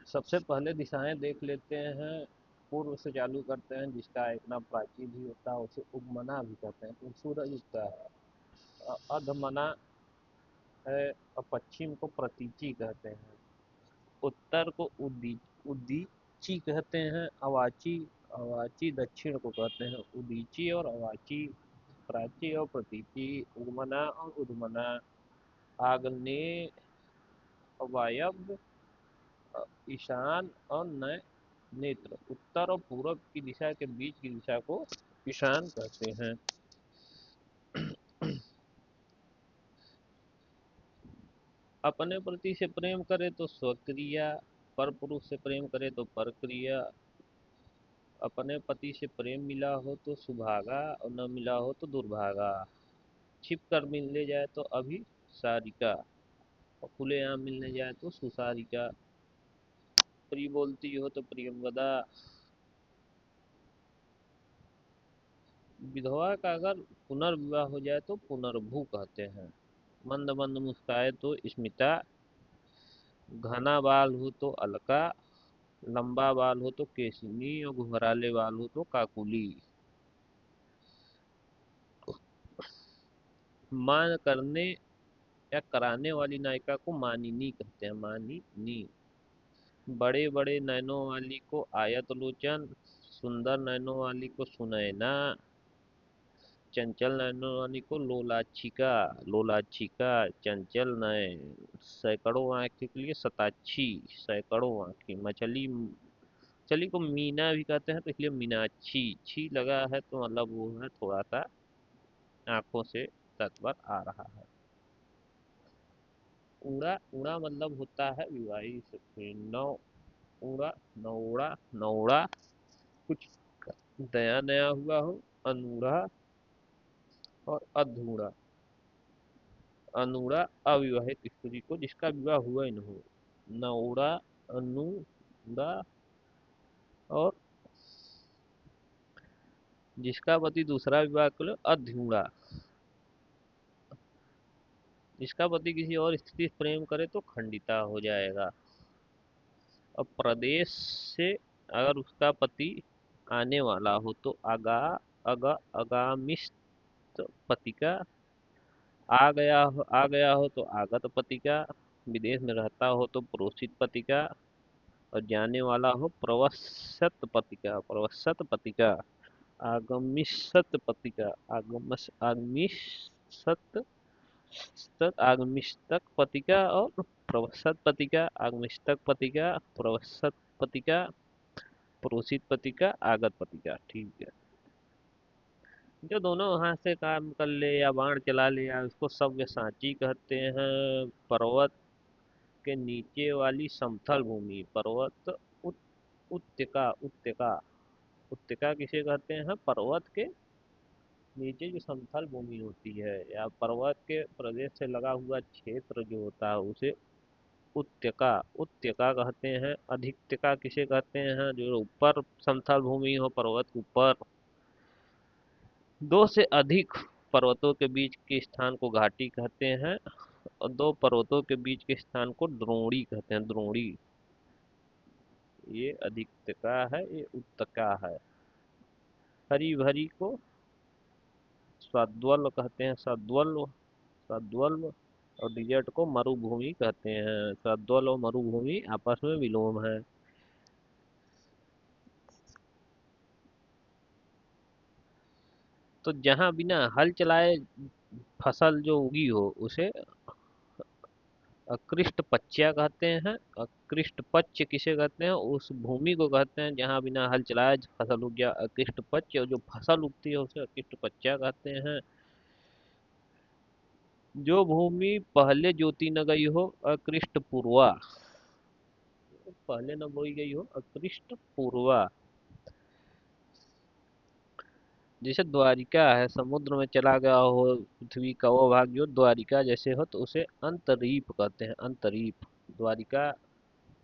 सबसे पहले दिशाएं देख लेते हैं। पूर्व से चालू करते हैं, जिसका एक नाम प्राची भी होता है, उसे उगमना भी कहते हैं। तो सूरज उगता है। अधमना है। और पश्चिम को प्रतीची कहते हैं। उत्तर को उदीची कहते हैं। अवाची अवाची दक्षिण को कहते हैं। उदीची और अवाची, प्राची और प्रतीची, उगमना और उद्मना, आग्नेय, वायव्य, ईशान और नय नेत्र। उत्तर और पूर्व की दिशा के बीच की दिशा को ईशान कहते हैं। अपने पति से प्रेम करे तो स्वक्रिया, पर पुरुष से प्रेम करे तो परक्रिया। अपने पति से प्रेम मिला हो तो सुभागा, और न मिला हो तो दुर्भागा। छिप कर मिलने जाए तो अभी सारिका, और खुलेआम मिलने जाए तो सुसारिका। प्रिय बोलती हो तो प्रियंवदा। विधवा का अगर पुनर्विवाह हो जाए तो पुनर्भू कहते हैं। मंद मंद मुस्काए तो स्मिता। घना बाल हो तो अलका। लंबा बाल हो तो केसनी, और घुंघराले बाल हो तो काकुली। मान करने या कराने वाली नायिका को मानिनी कहते हैं। मानिनी। बड़े बड़े नैनों वाली को आयत लोचन। सुंदर नैनों वाली को सुनैना। चंचल नयनों वाली को लोलाक्षिका। लोलाक्षिका चंचल नयन। सैकड़ों आंखें के लिए सताक्षी। सैकड़ों आंखें। मछली को मीना भी कहते हैं, तो इसलिए मीनाक्षी। छी लगा है तो मतलब वो है थोड़ा सा आंखों से तात्पर्य आ रहा है। उड़ा उड़ा मतलब होता है विवाहित। नौ उड़ा, नौड़ा, नौड़ा, कुछ नया नया हुआ हो। अनूढ़ा और अधूरा। अनूढ़ा अविवाहित स्त्री को जिसका विवाह हुआ ही न हो। नौड़ा, अनूढ़ा, और जिसका पति दूसरा विवाह कर ले अधूरा। जिसका पति किसी और स्त्री से प्रेम करे तो खंडिता हो जाएगा। और प्रदेश से अगर उसका पति आने वाला हो तो आगामिष्ट पति का। आ गया हो तो आगत पति का। विदेश में रहता हो तो प्रोषित पति का। और जाने वाला हो प्रवसत पति का। प्रवसत पति का। आगमिष्यत पति का। आगमिष्यत आगमिष्तक पति का और प्रवसत पति का। आगमिष्तक पति का, प्रवसत पति का, प्रोषित पति का, आगत पति का। ठीक है। जो दोनों हाथ से काम कर ले या बाण चला ले या उसको सव्यसाची कहते हैं। पर्वत के नीचे वाली समथल भूमि। पर्वत उत्तिका। उत्तिका। उत्तिका किसे कहते हैं? पर्वत के नीचे जो समथल भूमि होती है या पर्वत के प्रदेश से लगा हुआ क्षेत्र जो होता है उसे उत्तिका उत्तिका कहते हैं। अधिकतिका किसे कहते हैं? जो ऊपर समथल भूमि हो, पर्वत के ऊपर। दो से अधिक पर्वतों के बीच के स्थान को घाटी कहते हैं। और दो पर्वतों के बीच के स्थान को द्रोणी कहते हैं। द्रोणी। ये अधिकतिका है, ये उत्तका है। हरी भरी को सद्वल कहते हैं। सद्वल। सद्वल। और डिजर्ट को मरुभूमि कहते हैं। सद्वल और मरुभूमि आपस में विलोम है। तो जहां बिना हल चलाए फसल जो उगी हो उसे अकृष्ट पच्या कहते हैं। अकृष्ट पच्य किसे कहते हैं? उस भूमि को कहते हैं जहां बिना हल चलाए फसल उग गया, अकृष्ट पच्य। और जो फसल उगती है उसे अकृष्ट पच्या कहते हैं। जो भूमि पहले जोती न गई हो, अकृष्ट पूर्वा। पहले न बोई गई हो, अकृष्ट पूर्वा। जैसे द्वारिका है, समुद्र में चला गया हो पृथ्वी का वो भाग जो द्वारिका जैसे हो तो उसे अंतरीप कहते हैं। अंतरीप। द्वारिका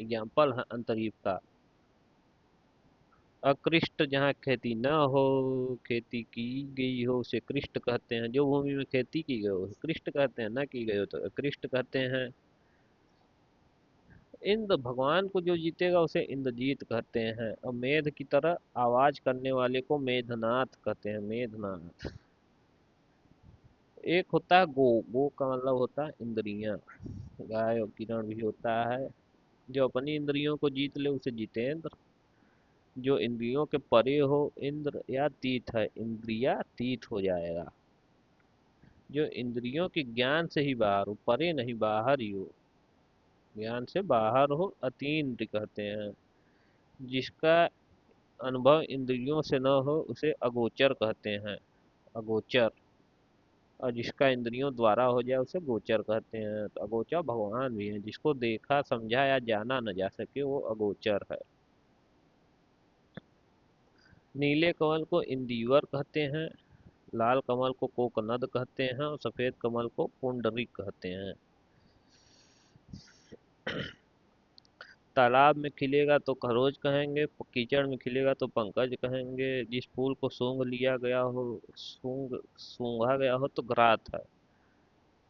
एग्जाम्पल है अंतरीप का। अकृष्ट जहाँ खेती न हो, खेती की गई हो उसे कृष्ट कहते हैं। जो भूमि में खेती की गई हो उसे कृष्ट कहते हैं, न की गई हो तो अकृष्ट कहते हैं। इंद्र भगवान को जो जीतेगा उसे इंद्रजीत कहते हैं। और मेध की तरह आवाज करने वाले को मेघनाथ कहते हैं, मेघनाथ। एक होता है गो, गो का मतलब होता है इंद्रियां। गाय और किरण भी होता है। जो अपनी इंद्रियों को जीत ले उसे जितेंद्र। जो इंद्रियों के परे हो इंद्र या तीत है, इंद्रिया तीत हो जाएगा। जो इंद्रियों के ज्ञान से ही बाहर हो, परे नहीं बाहर ही हो, ज्ञान से बाहर हो, अतीन्द्र कहते हैं। जिसका अनुभव इंद्रियों से न हो उसे अगोचर कहते हैं, अगोचर। और जिसका इंद्रियों द्वारा हो जाए उसे गोचर कहते हैं। तो अगोचर भगवान भी हैं, जिसको देखा समझा या जाना न जा सके वो अगोचर है। नीले कमल को इंदिवर कहते हैं, लाल कमल को कोकनद कहते हैं और सफेद कमल को पुंडरीक कहते हैं। तालाब में खिलेगा तो खरोच कहेंगे, कीचड़ में खिलेगा तो पंकज कहेंगे। जिस फूल को सूंघ लिया गया हो, सूंघा गया हो तो घ्रात है।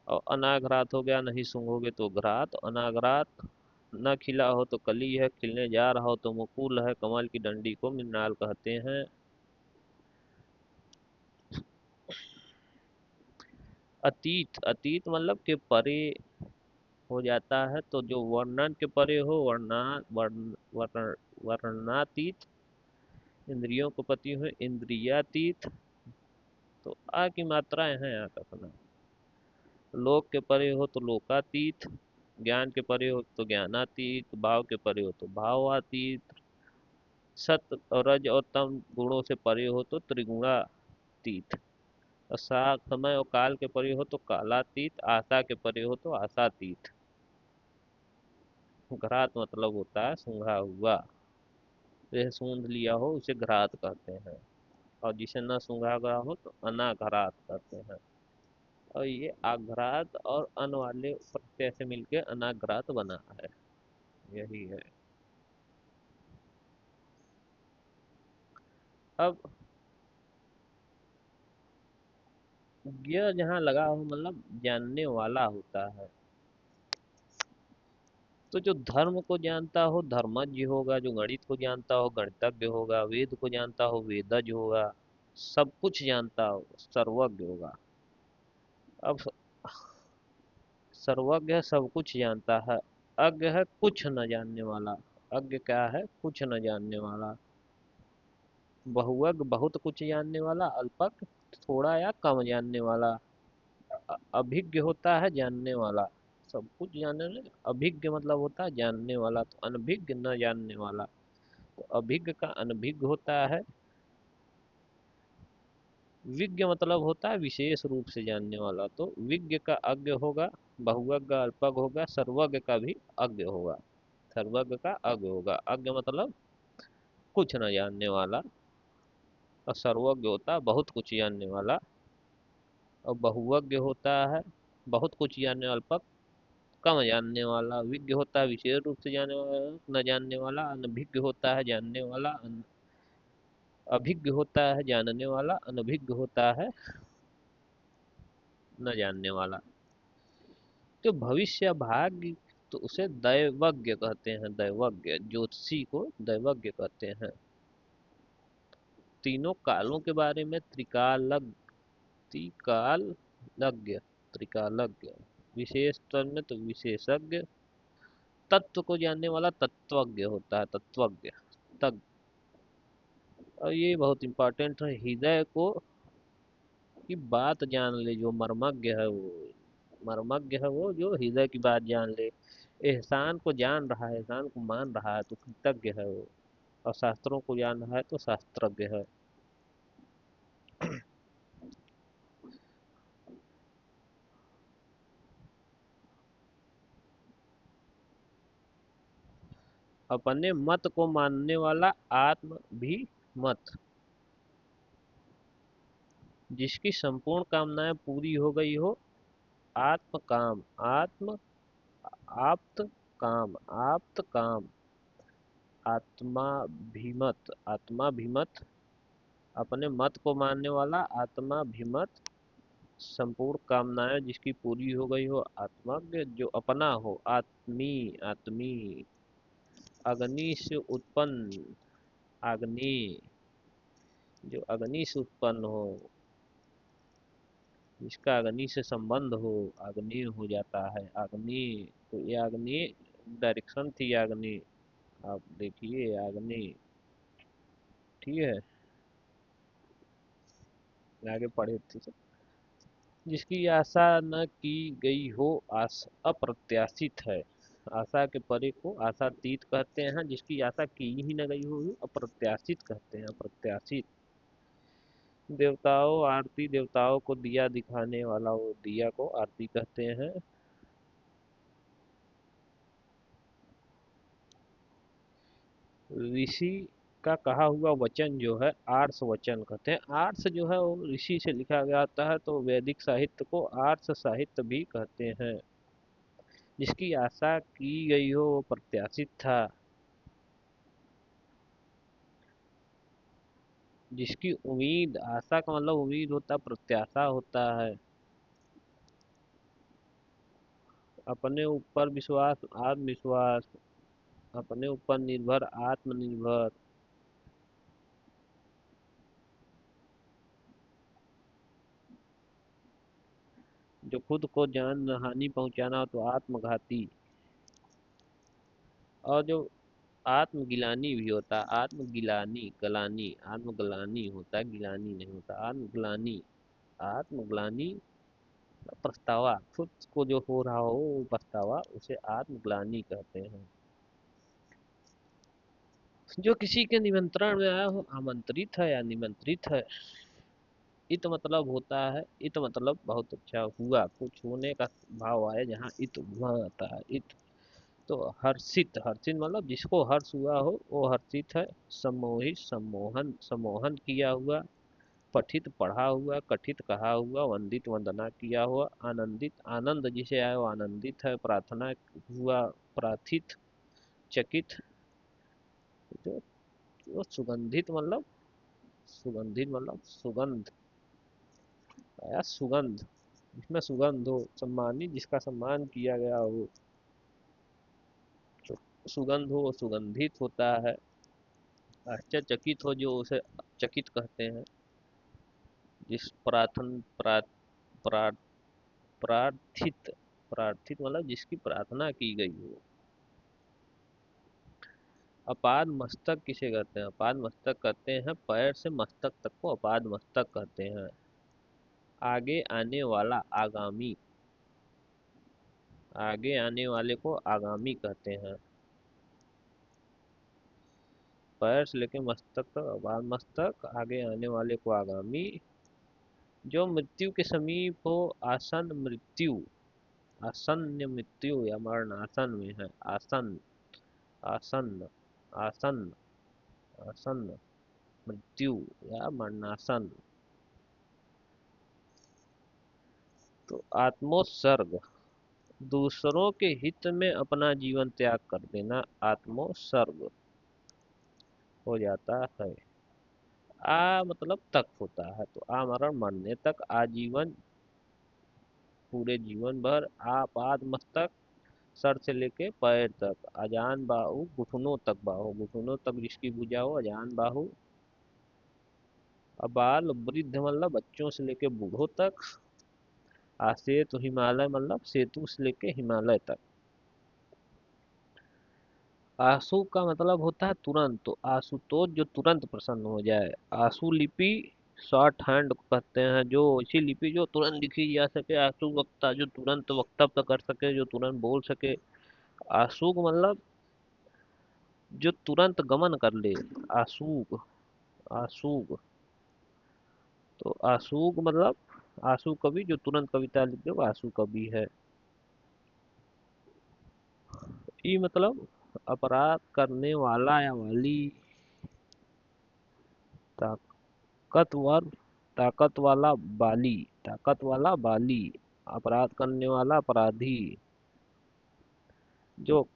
और अनाघ्रात हो गया, नहीं सूंघोगे तो घ्रात। अनाघ्रात न खिला हो तो कली है, खिलने जा रहा हो तो मुकुल है। कमल की डंडी को मृणाल कहते हैं। अतीत, अतीत मतलब के परे हो जाता है। तो जो वर्णन के परे हो, वर्णातीत। इंद्रियों को पति हुए इंद्रियातीत। तो आ की मात्राएं हैं यहाँ का अपना। लोक के परे हो तो लोकातीत, ज्ञान के परे हो तो ज्ञानातीत, भाव के परे हो तो भावातीत, सत और रज और तम गुणों से परे हो तो त्रिगुणातीत, और समय और काल के परे हो तो कालातीत, आशा के परे हो तो आशातीत। घरात मतलब होता है सूंघा हुआ। जैसे सूंघ लिया हो उसे घरात कहते हैं। और जिसे न सूंघा गया हो तो अनाघरात कहते हैं। और ये आघ्रात और अन वाले प्रत्यय से मिलके अनाघ्रात बना है। यही है। अब यह जहाँ लगा हो मतलब जानने वाला होता है। तो जो धर्म को जानता हो धर्मज्ञ होगा, जो गणित को जानता हो गणितज्ञ होगा, वेद को जानता हो वेदज्ञ होगा, सब कुछ जानता हो सर्वज्ञ होगा। अब सर्वज्ञ है, सब कुछ जानता है। अज्ञ है कुछ न जानने वाला। अज्ञ क्या है? कुछ न जानने वाला। बहुअज्ञ बहुत कुछ जानने वाला। अल्पज्ञ थोड़ा या कम जानने वाला। अभिज्ञ होता है जानने वाला, सब कुछ जानने वाला। अभिज्ञ मतलब होता है जानने वाला। तो अनभिज्ञ न जानने वाला। तो अभिज्ञ का अनभिज्ञ होता है। विज्ञ मतलब होता है विशेष रूप से जानने वाला। तो विज्ञ का अज्ञ होगा, बहुअज्ञ अल्पज्ञ होगा, सर्वज्ञ का भी अज्ञ होगा। सर्वज्ञ का अज्ञ होगा। अज्ञ मतलब कुछ न जानने वाला। और सर्वज्ञ होता है बहुत कुछ जानने वाला। और बहुअज्ञ होता है बहुत कुछ जानने वाला, अल्पज्ञ कम जानने वाला। विज्ञ होता है विशेष रूप से जानने वाला, न जानने वाला। अनभिज्ञ होता है जानने वाला। अभिज्ञ होता है जानने वाला। अनभिज्ञ होता है न जानने वाला। तो भविष्य भाग्य, तो उसे दैवज्ञ कहते हैं। दैवज्ञ ज्योतिषी को दैवज्ञ कहते हैं। तीनों कालों के बारे में त्रिकालज्ञ, त्रिकालज्ञ, त्रिकालज्ञ। विशेष तौर में तो विशेषज्ञ। तत्व को जानने वाला तत्वज्ञ होता है, तत्वज्ञ। तग और ये बहुत इंपॉर्टेंट है। हृदय को की बात जान ले जो मर्मज्ञ है वो। मर्मज्ञ है वो जो हृदय की बात जान ले। एहसान को जान रहा है, एहसान को मान रहा है तो कृतज्ञ है वो। और शास्त्रों को जान रहा है तो शास्त्रज्ञ है। अपने मत को मानने वाला आत्म भी मत। जिसकी संपूर्ण कामनाएं पूरी हो गई हो, आत्म काम, आत्म आप्त काम, आप्त काम। आत्माभिमत, आत्माभिमत। अपने मत को मानने वाला आत्माभिमत। संपूर्ण कामनाएं जिसकी पूरी हो गई हो, आत्मज्ञ जो अपना हो, आत्मी, आत्मी। अग्नि से उत्पन्न, आग्नेय, जो अग्नि से उत्पन्न हो, जिसका अग्नि से संबंध हो, आग्नेय हो जाता है, आग्नेय। तो ये आग्नेय डायरेक्शन थी, आग्नेय। आप देखिए आग्नेय, ठीक है, आगे पढ़े थे। जिसकी आशा न की गई हो, आस अप्रत्याशित है। आशा के परे को आशातीत कहते हैं, जिसकी आशा की ही न गई हो अप्रत्याशित कहते हैं, अप्रत्याशित। देवताओं आरती, देवताओं को दिया दिखाने वाला, वो दिया को आरती कहते हैं। ऋषि का कहा हुआ वचन जो है आर्ष वचन कहते हैं। आर्ष जो है वो ऋषि से लिखा गया आता है, तो वैदिक साहित्य को आर्ष साहित्य भी कहते हैं। जिसकी आशा की गई हो वो प्रत्याशित था। जिसकी उम्मीद, आशा का मतलब उम्मीद होता है, प्रत्याशा होता है। अपने ऊपर विश्वास, आत्मविश्वास। अपने ऊपर निर्भर, आत्मनिर्भर। जो खुद को जान हानि पहुंचाना हो तो आत्मघाती। और जो आत्मगिलानी भी होता है, आत्मगिलानी, गलानी, आत्मग्लानी होता है, गिलानी नहीं होता, आत्मग्लानी। आत्मग्लानी पछतावा, खुद को जो हो रहा हो वो पछतावा, उसे आत्मग्लानी कहते हैं। जो किसी के निमंत्रण में आया हो, आमंत्रित है या निमंत्रित है। इत मतलब होता है, इत मतलब बहुत अच्छा हुआ, कुछ होने का भाव आए, जहाँ इत हुआ आता है, इत। तो हर्षित, हर्षित मतलब जिसको हर्ष हुआ हो वो हर्षित है। सम्मोहित, सम्मोहन, सम्मोहन किया हुआ। पठित पढ़ा हुआ, कथित कहा हुआ, वंदित वंदना किया हुआ, आनंदित, आनंद जिसे आए वो आनंदित है, प्रार्थना हुआ, प्रार्थित, चकित। जो, जो सुगंधित मतलब, सुगंधित मतलब सुगंध, या सुगंध, जिसमें सुगंध हो, सम्मानित जिसका सम्मान किया गया हो, जो सुगंध हो वो सुगंधित होता है। आश्चर्यचकित हो, जो उसे चकित कहते हैं। जिस प्रार्थन प्रार्थित, प्रार्थित मतलब जिसकी प्रार्थना की गई हो। अपाद मस्तक किसे कहते हैं? अपाद मस्तक कहते हैं पैर से मस्तक तक को अपाद मस्तक कहते हैं। आगे आने वाला, आगामी। आगे आने वाले को आगामी कहते हैं। पैर से लेके मस्तक तक अपाद मस्तक, आगे आने वाले को आगामी। जो मृत्यु के समीप हो, आसन मृत्यु। आसन्न मृत्यु या मरण आसन में है, आसन, आसन्न, आसन्न, आसन्न मृत्यु या मरणासन। तो आत्मोत्सर्ग, दूसरों के हित में अपना जीवन त्याग कर देना, आत्मोत्सर्ग हो जाता है। आ मतलब तक होता है, तो आमरण मरने तक, आजीवन पूरे जीवन भर, आपाद मस्तक सर से लेके पैर तक, अजान बाहु घुटनों तक, बाहु घुटनों तक जिसकी पूजा हो, अजान बाहु। अबाल वृद्ध मतलब बच्चों से लेके बूढ़ों तक। आसेतु हिमालय मतलब सेतु से लेके हिमालय तक। आंसू का मतलब होता है तुरंत, तो आशुतोष जो तुरंत प्रसन्न हो जाए। आंसू लिपि शॉर्ट हैंड को कहते हैं, जो ऐसी लिपि जो तुरंत लिखी जा सके। आंसू वक्ता जो तुरंत वक्तव्य कर सके, जो तुरंत बोल सके। आशुक मतलब जो तुरंत गमन कर ले, आशुक, आशुक। तो आशुक मतलब आशु कवि जो तुरंत कविता लिख दे वो आशु कवि है। ई मतलब अपराध करने वाला या वाली, ताकतवर, ताकत वाला, बाली, ताकत वाला बाली। अपराध करने वाला अपराधी। जो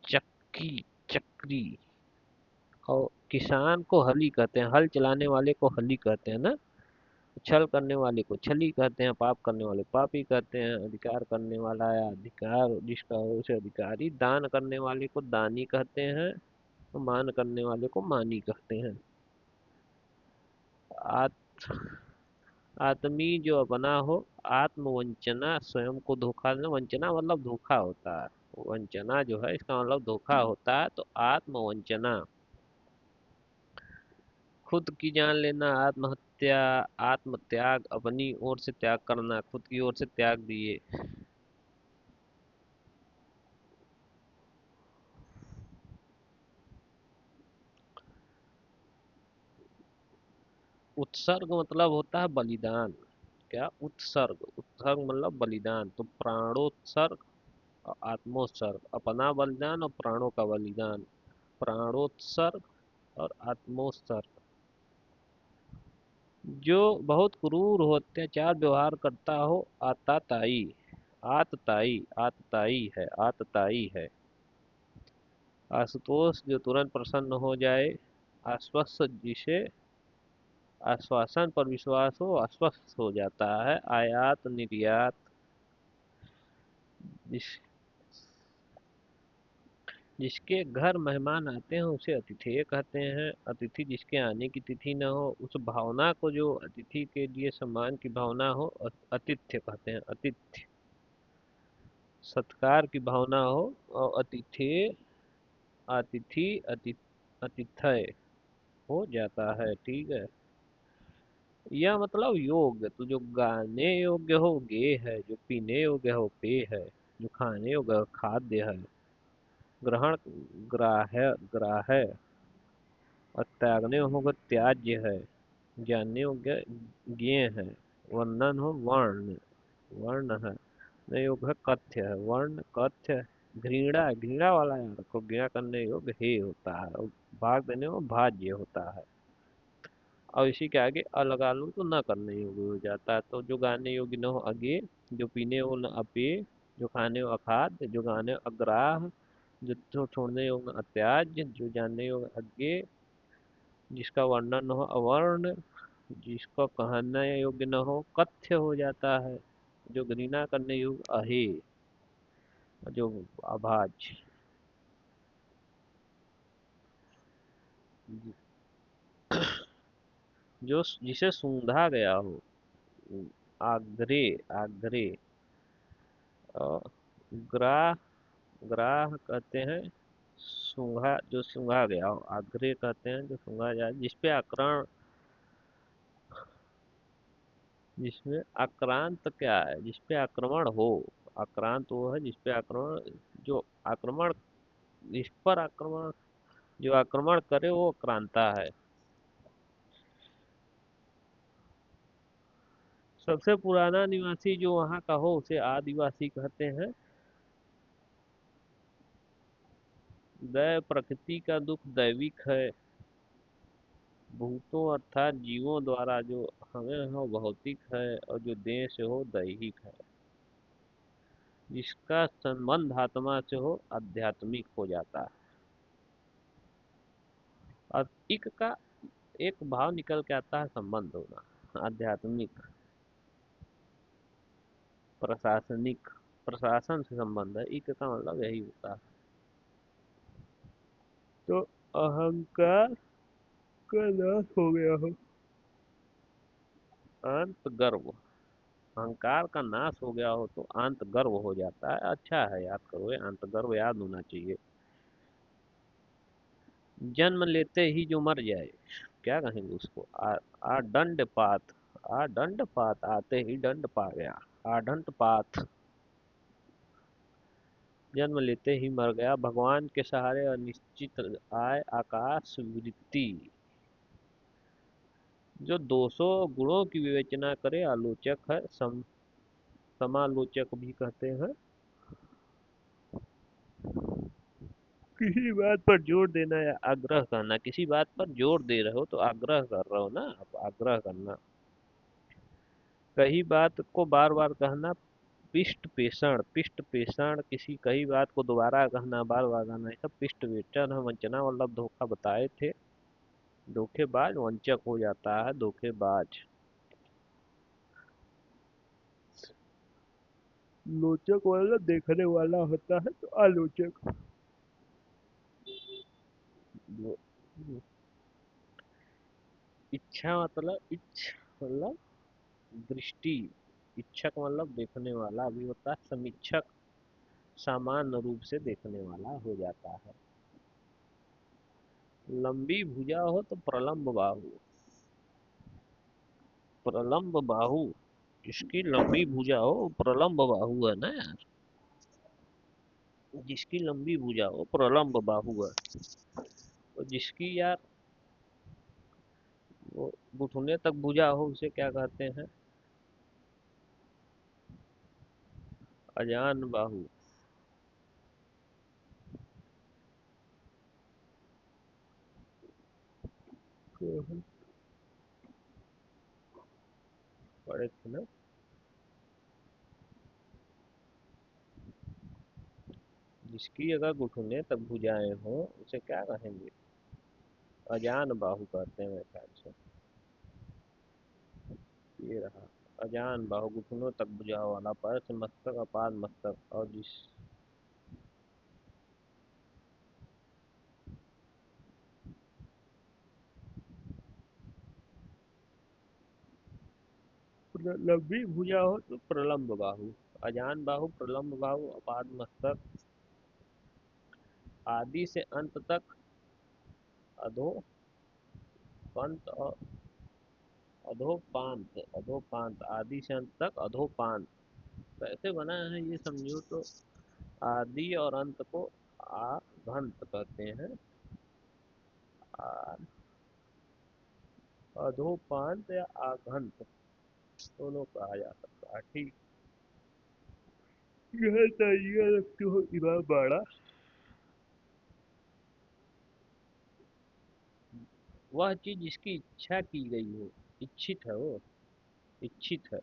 चक्की, चक्री। और किसान को हली कहते हैं, हल चलाने वाले को हली कहते हैं ना। छल करने वाले को छली कहते हैं, पाप करने वाले को पापी कहते हैं, अधिकार करने वाला या अधिकार जिसका हो उसे अधिकारी, दान करने वाले को दानी कहते हैं, मान करने वाले को मानी कहते हैं। आत, आत्मी जो अपना हो, आत्मवंचना स्वयं को धोखा देना, वंचना मतलब धोखा होता है, वंचना जो है इसका मतलब धोखा होता है, तो आत्मवंचना। खुद की जान लेना, आत्महत्या, आत्मत्याग, अपनी ओर से त्याग करना, खुद की ओर से त्याग दिए। उत्सर्ग मतलब होता है बलिदान। क्या उत्सर्ग, उत्सर्ग मतलब बलिदान, तो प्राणोत्सर्ग और आत्मोत्सर्ग, अपना बलिदान और प्राणों का बलिदान, प्राणोत्सर्ग और आत्मोत्सर्ग। जो बहुत क्रूर हो, अत्याचार व्यवहार करता हो, आताताई, आतताई, आतताई है, आतताई है। आशुतोष जो तुरंत प्रसन्न हो जाए, आश्वस्त जिसे आश्वासन पर विश्वास हो आश्वस्त हो जाता है, आयात निर्यात जिस जिसके घर मेहमान आते हैं उसे अतिथेय कहते हैं। अतिथि जिसके आने की तिथि न हो, उस भावना को जो अतिथि के लिए सम्मान की भावना हो, आतिथ्य कहते हैं, आतिथ्य। सत्कार की भावना हो, और अतिथेय, अतिथि, अतिथय हो जाता है, ठीक है। यह मतलब योग्य, तो जो गाने योग्य हो गे है, जो पीने योग्य हो पेय है, जो खाने योग्य हो खाद्य है, ग्रहण ग्राह्य ग्राह्य, और त्यागने योग्य त्याज्य है, जानने योग्य ज्ञेय है, वर्णन हो वर्ण, वर्ण है, न योग्य है कथ्य है, वर्ण कथ्य। घृणा, घृणा वाला यार को घृणा करने योग्य हे होता है, और भाग देने को भाज्य होता है। और इसी के आगे अ लगा लूँ तो न करने योग्य हो जाता है, तो जो गाने योग्य न हो अगे, जो पीने हो न अपेय, जो खाने हो अखाद्य, जो गाने हो अग्राह, जो छोड़ने योग्य न अत्याज्य, जो जानने योग्य अज्ञेय, जिसका वर्णन न हो अवर्ण, जिसका कहने योग्य न हो कथ्य हो जाता है, जो घृणा करने योग्य अहेय, जो अभाज्य। जो जिसे सूंधा गया हो, आग्रे, आग्रे, और ग्राह, ग्राह कहते हैं सूंघा, जो सूंघा गया हो, आग्रह कहते हैं जो सूंघा जाए, जिसपे आक्रांत, जिसमें आक्रांत क्या है, जिसपे आक्रमण हो, आक्रांत वो है जिसपे आक्रमण, जो आक्रमण, जिस पर आक्रमण, जो आक्रमण करे वो आक्रांता है। सबसे पुराना निवासी जो वहाँ का हो उसे आदिवासी कहते हैं। दैव प्रकृति का दुख दैविक है, भूतों अर्थात जीवों द्वारा जो हमें हो भौतिक है, और जो देह से हो दैहिक है, जिसका संबंध आत्मा से हो आध्यात्मिक हो जाता है। और इक का एक भाव निकल के आता है संबंध होना, आध्यात्मिक, प्रशासनिक, प्रशासन से संबंध है, इक का मतलब यही होता है। तो अहंकार का नाश हो गया हो, अंत गर्व, अहंकार का नाश हो गया हो तो अंत गर्व हो जाता है। अच्छा है, याद करो, ये अंत गर्व याद होना चाहिए। जन्म लेते ही जो मर जाए, क्या कहेंगे उसको, आ दंड पात, आ दंड पात, आते ही दंड पा गया, आदंड पात, जन्म लेते ही मर गया, भगवान के सहारे अनिश्चित आय आकाश वृत्ति, जो 200 गुणों की विवेचना करे, आलोचक है, समालोचक भी कहते हैं। किसी बात पर जोर देना या आग्रह करना, किसी बात पर जोर दे रहे हो तो आग्रह कर रहे हो ना आप, आग्रह करना। कही बात को बार बार कहना, पिष्ट पेषण, पिष्ट पेषण, किसी कही बात को दोबारा कहना, बार बार कहना, ये सब पिष्ट पेषण है। वंचना मतलब धोखा बताए थे, धोखेबाज वंचक हो जाता है, धोखेबाज। लोचक वाला देखने वाला होता है तो आलोचक। लो- इच्छा मतलब मतलब दृष्टि। इच्छक मतलब देखने वाला भी होता है, समीक्षक सामान्य रूप से देखने वाला हो जाता है। लंबी भुजा हो तो प्रलंब बाहु। प्रलंब बाहु, जिसकी लंबी भुजा हो वो प्रलंब बाहु है ना यार। जिसकी लंबी भुजा हो प्रलंब बाहु है। और जिसकी यार वो घुटने तक भुजा हो उसे क्या कहते हैं? अजान बाहु। पढ़े थे ना। जिसकी अगर घुटने तक भुजाएं हो उसे क्या कहेंगे? अजान बाहु कहते हैं मेरे ख्याल से। ये रहा। अजान बाहु, घुटनों तक भुजा वाला, पैर से मस्तक अपाद मस्तक। और जिस लंबी भुजा हो तो प्रलंब बाहु। अजान बाहु, प्रलंब बाहु, अपाद मस्तक। आदि से अंत तक अधो पंत और अधोपांत। अधोपांत, आदि से अंत तक अधोपांत। कैसे बना है ये समझो तो। आदि और अंत को आघंत कहते हैं। आ- अधोपांत या आघंत दोनों कहा जा सकता है, ठीक। यह तरीका रखते हो इमाम बाड़ा। वह चीज जिसकी इच्छा की गई हो। इच्छित है वो। इच्छित है।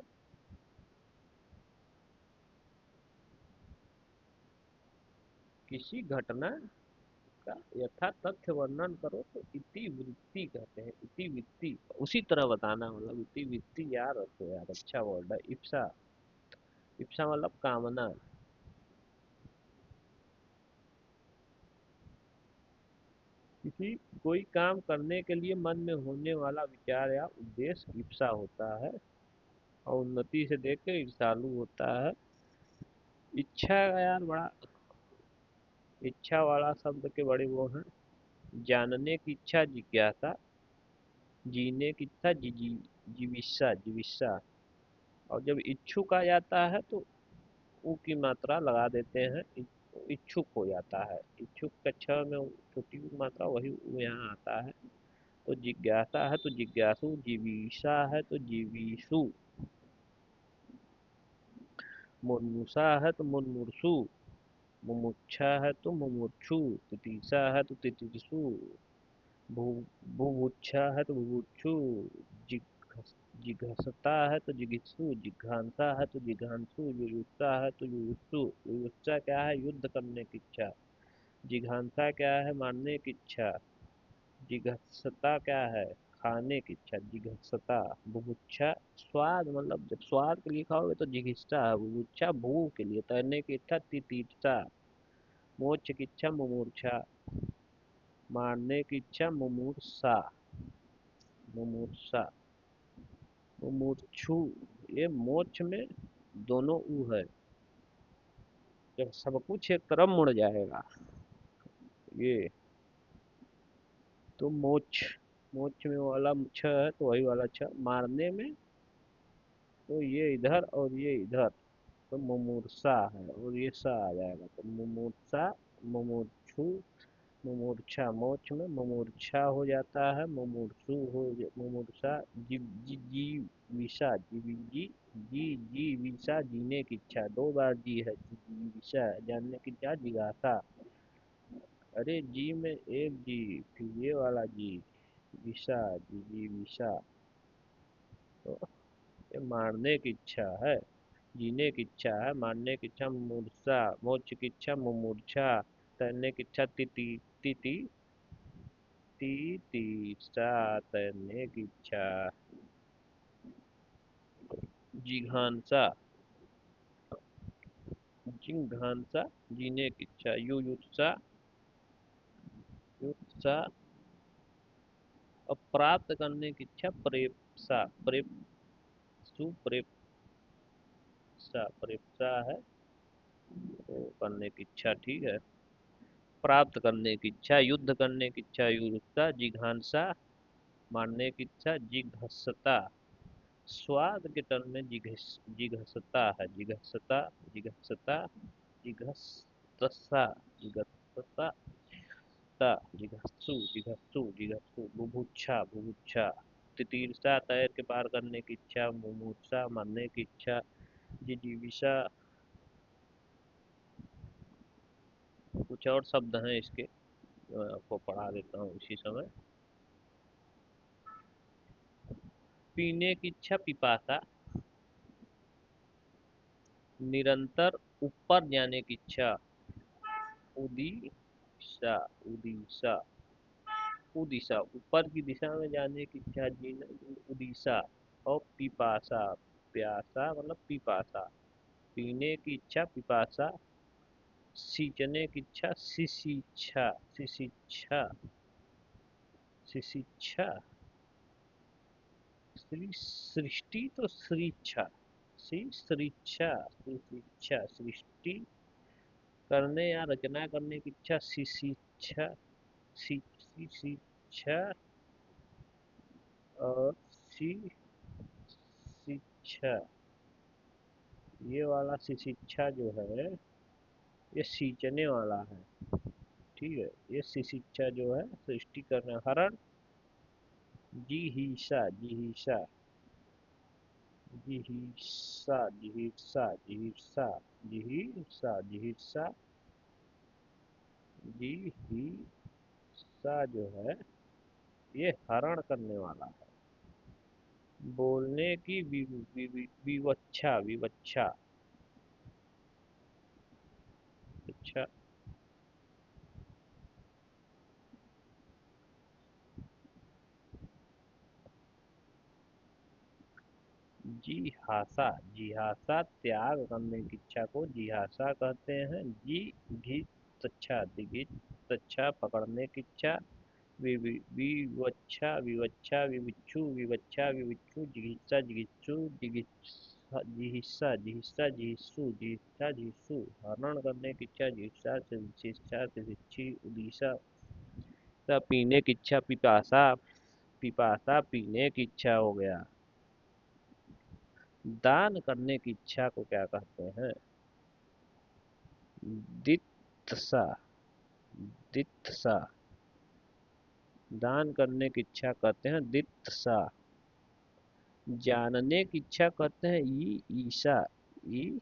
किसी घटना का यथा तथ्य वर्णन करो तो इतिवृत्ति कहते हैं। इतिवृत्ति उसी तरह बताना, मतलब इतिवृत्ति यार रखो यार, अच्छा वर्ड है। इप्सा। इप्सा मतलब कामना। किसी कोई काम करने के लिए मन में होने वाला विचार या उद्देश्य इप्सा होता है। और उन्नति से देख के ईर्ष्यालु होता है। इच्छा का यार बड़ा, इच्छा वाला शब्द के बड़े वो हैं। जानने की इच्छा जिज्ञासा, जीने की इच्छा जिविषा जिविषा। और जब इच्छुक आ जाता है तो ऊ की मात्रा लगा देते हैं। इच्छुक हो जाता है। इच्छुक का छ में छोटी ऊ मात्रा, वही ऊ यहाँ आता है। तो जिज्ञासा है तो जिज्ञासु, जिवीषा है तो जीवीषु, मुर्मुषा है तो मुर्मुर्षु, मुमुक्षा है तो मुमुक्षु, तितीसा है तो तितीसु, भू बुभुक्षा है तो बुभुक्षु, जिघ- जिघसता है तो जिगित्सु, जिघांसा है तो जिघांसु, युयुत्सा है तो युयुत्सु। युयुत्सा क्या है? युद्ध करने की इच्छा। जिघांसा क्या है? मारने की इच्छा। जिघसता क्या है? खाने की इच्छा, जिघसता। बुभुक्षा स्वाद, मतलब जब स्वाद के लिए खाओगे तो जिघिष्ठा है। बुभुक्षा भूख के लिए, तैरने की इच्छा तितीक्षा। मोक्ष की इच्छा मुमूर्छा। मारने की इच्छा मुमूर्षा। मुमूर्षा, मुमूर्छु। ये मोक्ष में दोनों ऊ है। जब सब कुछ एक तरफ मुड़ जाएगा ये, तो मोक्ष। मोक्ष में वाला छ है तो वही वाला छ। मारने में तो ये इधर और ये इधर, तो मुमूर्षा है और ये सा आ जाएगा तो मुमूर्षा, मुमूर्छु, मुमूर्छा। मोक्ष में मुमूर्छा हो जाता है, मुमूर्षु मुमूर्षा। जीविषा, जीविषा जीने की इच्छा। दो बार जी है। जीविषा जानने की इच्छा। जिज्ञासा, अरे जी में एक जी, फिर ये वाला जी। विषा, जीविषा। तो ये मारने की इच्छा है, जीने की इच्छा है। मारने की इच्छा मूर्छा, मोक्ष की इच्छा मुमूर्छा, तैरने की इच्छा तिति तिति तितीसा, तैरने की इच्छा जिघांसा। जिघांसा जीने की इच्छा, युयुत्सा युत्सा और प्राप्त करने की इच्छा प्रेप्सा, प्रेप्सा है वो करने की इच्छा, ठीक है। प्राप्त करने की इच्छा, युद्ध करने की इच्छा युयुत्सा, जिघांसा मारने की इच्छा जिघसता, स्वाद के टर्म में जिघसता है, जिघसता जिघस्तसा जिघस्तसा जिघस्सु बुभुक्षा, तितीर्षा तैर के पार करने की इच्छा, मुमुक्षा मरने की इच्छा, जिजीविषा। कुछ और शब्द हैं इसके, मैं आपको पढ़ा देता हूँ इसी समय। पीने की इच्छा पिपासा, निरंतर ऊपर जाने की इच्छा उदीसा, उदीसा उदिशा, ऊपर की दिशा में जाने की इच्छा जीन उड़ीसा। और पिपासा, प्यासा मतलब पिपासा, पीने की इच्छा पिपासा, सींचने की इच्छा सिसिच्छा, सिसिच्छा सिसिच्छा, सृष्टि तो सृच्छा, सृच्छा सृच्छा, सृष्टि करने या रचना करने की इच्छा सिसिच्छा, सिसिच्छा और सी शिक्षा। ये वाला शिक्षा जो है ये सींचने वाला है, ठीक है। ये शिक्षा जो है सृष्टि करना, हरण जिहीसा, जिहीसा जिहीसा जिहीसा जिहीसा जिहीसा जिहीसा जो है ये हरण करने वाला है। बोलने की विवक्षा, विवक्षा, अच्छा। जिहासा, जिहासा त्याग करने की इच्छा को जिहासा कहते हैं। जी घी तच्छा, दिगित तच्छा पकड़ने की इच्छा, विवच्छा, विवच्छा विविच्छु, विवच्छा विविच्छु, जिगित्सा जिगित्सु, जिहिस्सा जिहिस्सा जिहिस्सु, जिहिस्सा जिहिस्सु, हरण करने की इच्छा जिहिस्सा शिक्षा शिक्षी, उदीसा पीने की इच्छा पिपासा, पिपासा पीने की इच्छा हो गया। दान करने की इच्छा को क्या कहते हैं? दित्सा, दित्सा, दान करने की इच्छा कहते हैं दित्सा। जानने की इच्छा कहते हैं ईशा, ई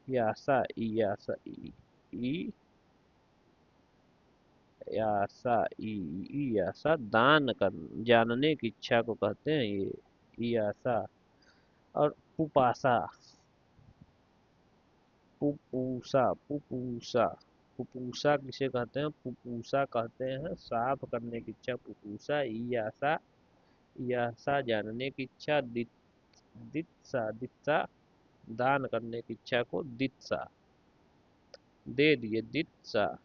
यासा, ई यासा, ई यासा, ई यासा, दान कर जानने की इच्छा को कहते हैं ये ई यासा। और पुपासा, पुपूसा, पुपूसा, पुपूसा किसे कहते हैं? पुपूसा कहते हैं साफ करने की इच्छा, पुपूसा। ईयासा, ईयासा जानने की इच्छा, दित्सा, दित्सा दान करने की इच्छा को दित्सा, दे दिए दित्सा,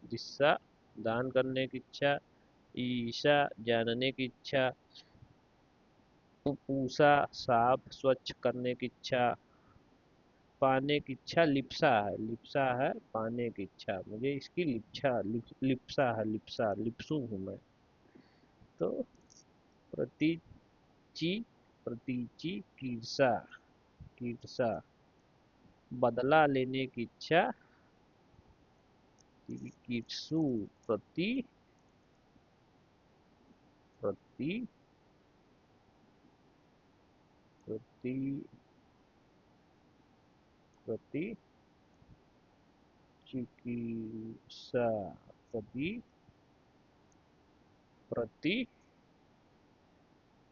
दिस्सा दान करने की इच्छा, ईशा जानने की इच्छा, पुपूसा साफ स्वच्छ करने की इच्छा, पाने की इच्छा लिप्सा है, लिप्सा है पाने की इच्छा, मुझे इसकी लिप्सा है, लिप्सा लिप्सू हूँ मैं। तो प्रतीची, प्रतीची कीर्षा, कीर्षा बदला लेने की इच्छा कीर्षु, प्रति प्रति प्रति प्रति चिकित्सा, प्रति प्रति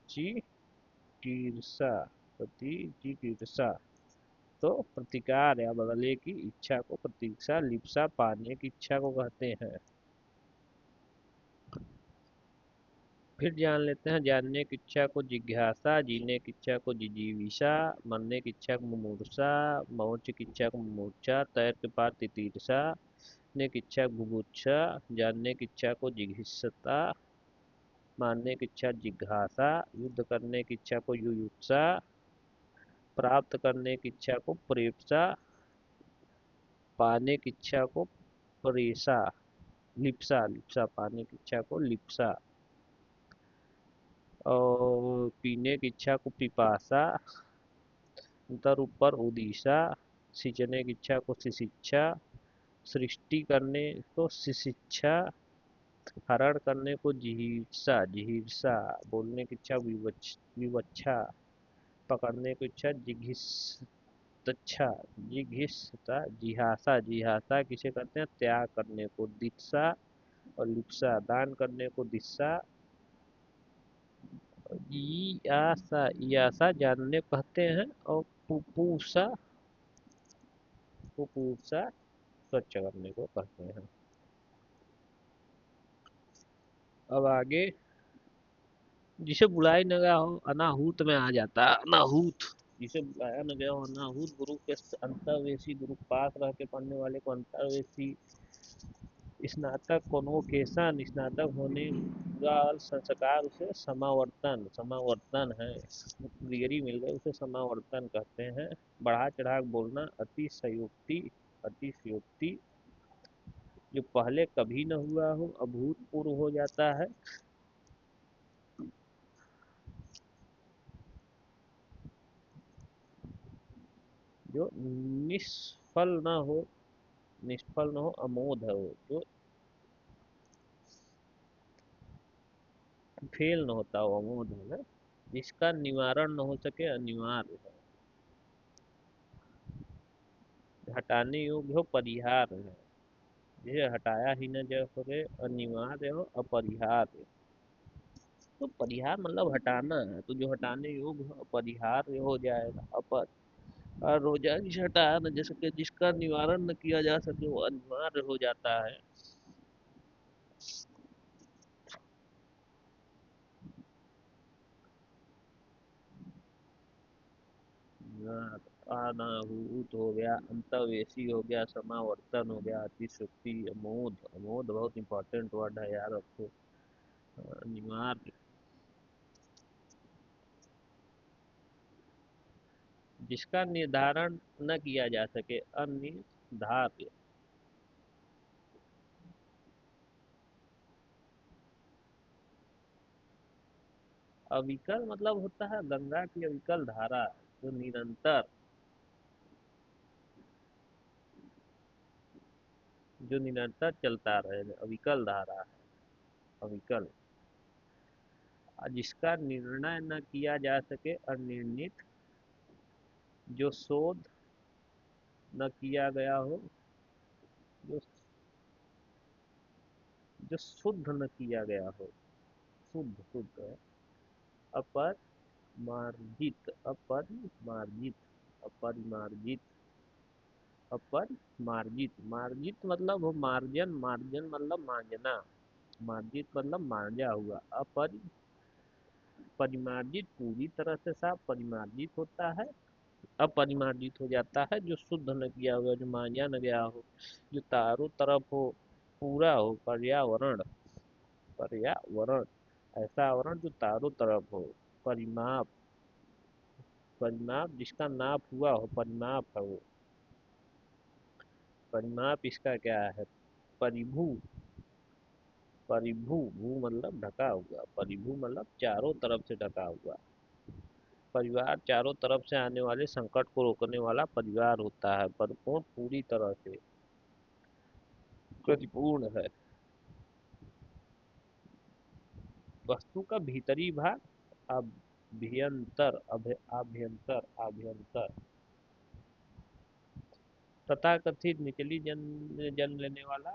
चिकित्सा, प्रति चिकित्सा। तो प्रतिकार या बदले की इच्छा को प्रतीक्षा, लिप्सा पाने की इच्छा को कहते हैं। फिर जान लेते हैं। जानने की इच्छा को जिज्ञासा, जीने की इच्छा को जिजीविषा, मरने की इच्छा को मुमूर्षा, मौत की इच्छा को मुमूर्छा, तैर के पार तितीर्षा, ने की इच्छा बुभुक्षा, जानने की इच्छा को जिघिषता, मारने की इच्छा जिघासा, युद्ध करने की इच्छा को युयुत्सा, प्राप्त करने की इच्छा को प्रेप्सा, पाने की इच्छा को परेसा, लिप्सा, लिप्सा पाने की इच्छा को लिप्सा, और पीने की इच्छा को पिपासा, अंतर ऊपर उड़ीसा, सींचने की इच्छा को सिसिच्छा, सृष्टि करने को सिसिच्छा, हरण करने को जिहीर्षा, जिहीर्षा, बोलने की इच्छा विवच्छा, पकड़ने की इच्छा जिघिष्टच्छा, जिघिष्टता, जिहासा, जिहासा किसे कहते हैं, त्याग करने को दित्सा, और लिप्सा दान करने को दिस्सा, ईयासा, ईयासा जानने को कहते हैं, और पुपूसा, पुपूसा स्वच्छ करने को कहते हैं। अब आगे, जिसे बुलाया न गया हो अनाहूत में आ जाता है। अनाहूत, जिसे बुलाया न गया हो अनाहूत, गुरु के अंतर्वेशी, गुरु के पास रह के पढ़ने वाले को अंतर्वेशी, स्नातक कॉन्वोकेशन, स्नातक होने का संस्कार उसे समावर्तन, समावर्तन है, डिग्री मिल गई उसे समावर्तन कहते हैं। बढ़ा चढ़ा के बोलना, अतिशयोक्ति, अतिशयोक्ति, जो पहले कभी न हुआ हो अभूतपूर्व हो जाता है। जो निष्फल न हो, निष्फल न हो, अमोध हो, जो फेल न होता हो, अमोध है ना। जिसका निवारण न हो सके, अनिवार्य है। हटाने योग्य हो, परिहार है। जिसे हटाया ही न जा सके, अनिवार्य हो, अपरिहार्य। तो परिहार मतलब हटाना है, तो जो हटाने योग्य हो अपरिहार्य हो जाएगा। और हो जाए, जिसे हटाया न जा सके, जिसका निवारण न किया जा सके, वो अनिवार्य हो जाता है। अनाहूत हो गया, अंतर्वेशी हो गया, समावर्तन हो गया, अतिशयोक्ति, अमोध, अमोध बहुत इंपॉर्टेंट वर्ड है यार, आपको अनिवार्य, जिसका निर्धारण न किया जा सके, अनिर्धार्य। अविकल मतलब होता है गंगा की अविकल धारा, जो निरंतर, जो निरंतर चलता रहे, अविकल धारा है, अविकल। और जिसका निर्णय न किया जा सके, अनिर्णित, जो शोध न किया गया हो, जो जो शुद्ध न किया गया हो, शुद्ध, शुद्ध है। अपरिमार्जित, अपरिमार्जित, अपरिमार्जित, अपरिमार्जित, मार्जित मतलब हो मार्जन, मार्जन मतलब मांजना, मार्जित मतलब मांजा हुआ। अपरिमार्जित पूरी तरह से साफ, परिमार्जित होता है, अपरिमार्जित हो जाता है, जो शुद्ध न किया हुआ, जो मांजा न गया हो, जो चारों तरफ हो, पूरा हो, पर्यावरण, पर्यावरण, ऐसा आवरण जो चारों तरफ हो। परिमाप, परिमाप जिसका नाप हुआ हो, परिमाप है वो। परिमाप इसका क्या है, परिभू, परिभू, भू मतलब ढका हुआ, परिभू मतलब चारों तरफ से ढका हुआ। परिवार चारों तरफ से आने वाले संकट को रोकने वाला परिवार होता है, परिपूर्ण, पूरी तरह से परिपूर्ण है। वस्तु का भीतरी भाग, अभ्यंतर, आभ्यंतर, आभ्यंतर। तथाकथित निचली जन्म जन्म लेने वाला,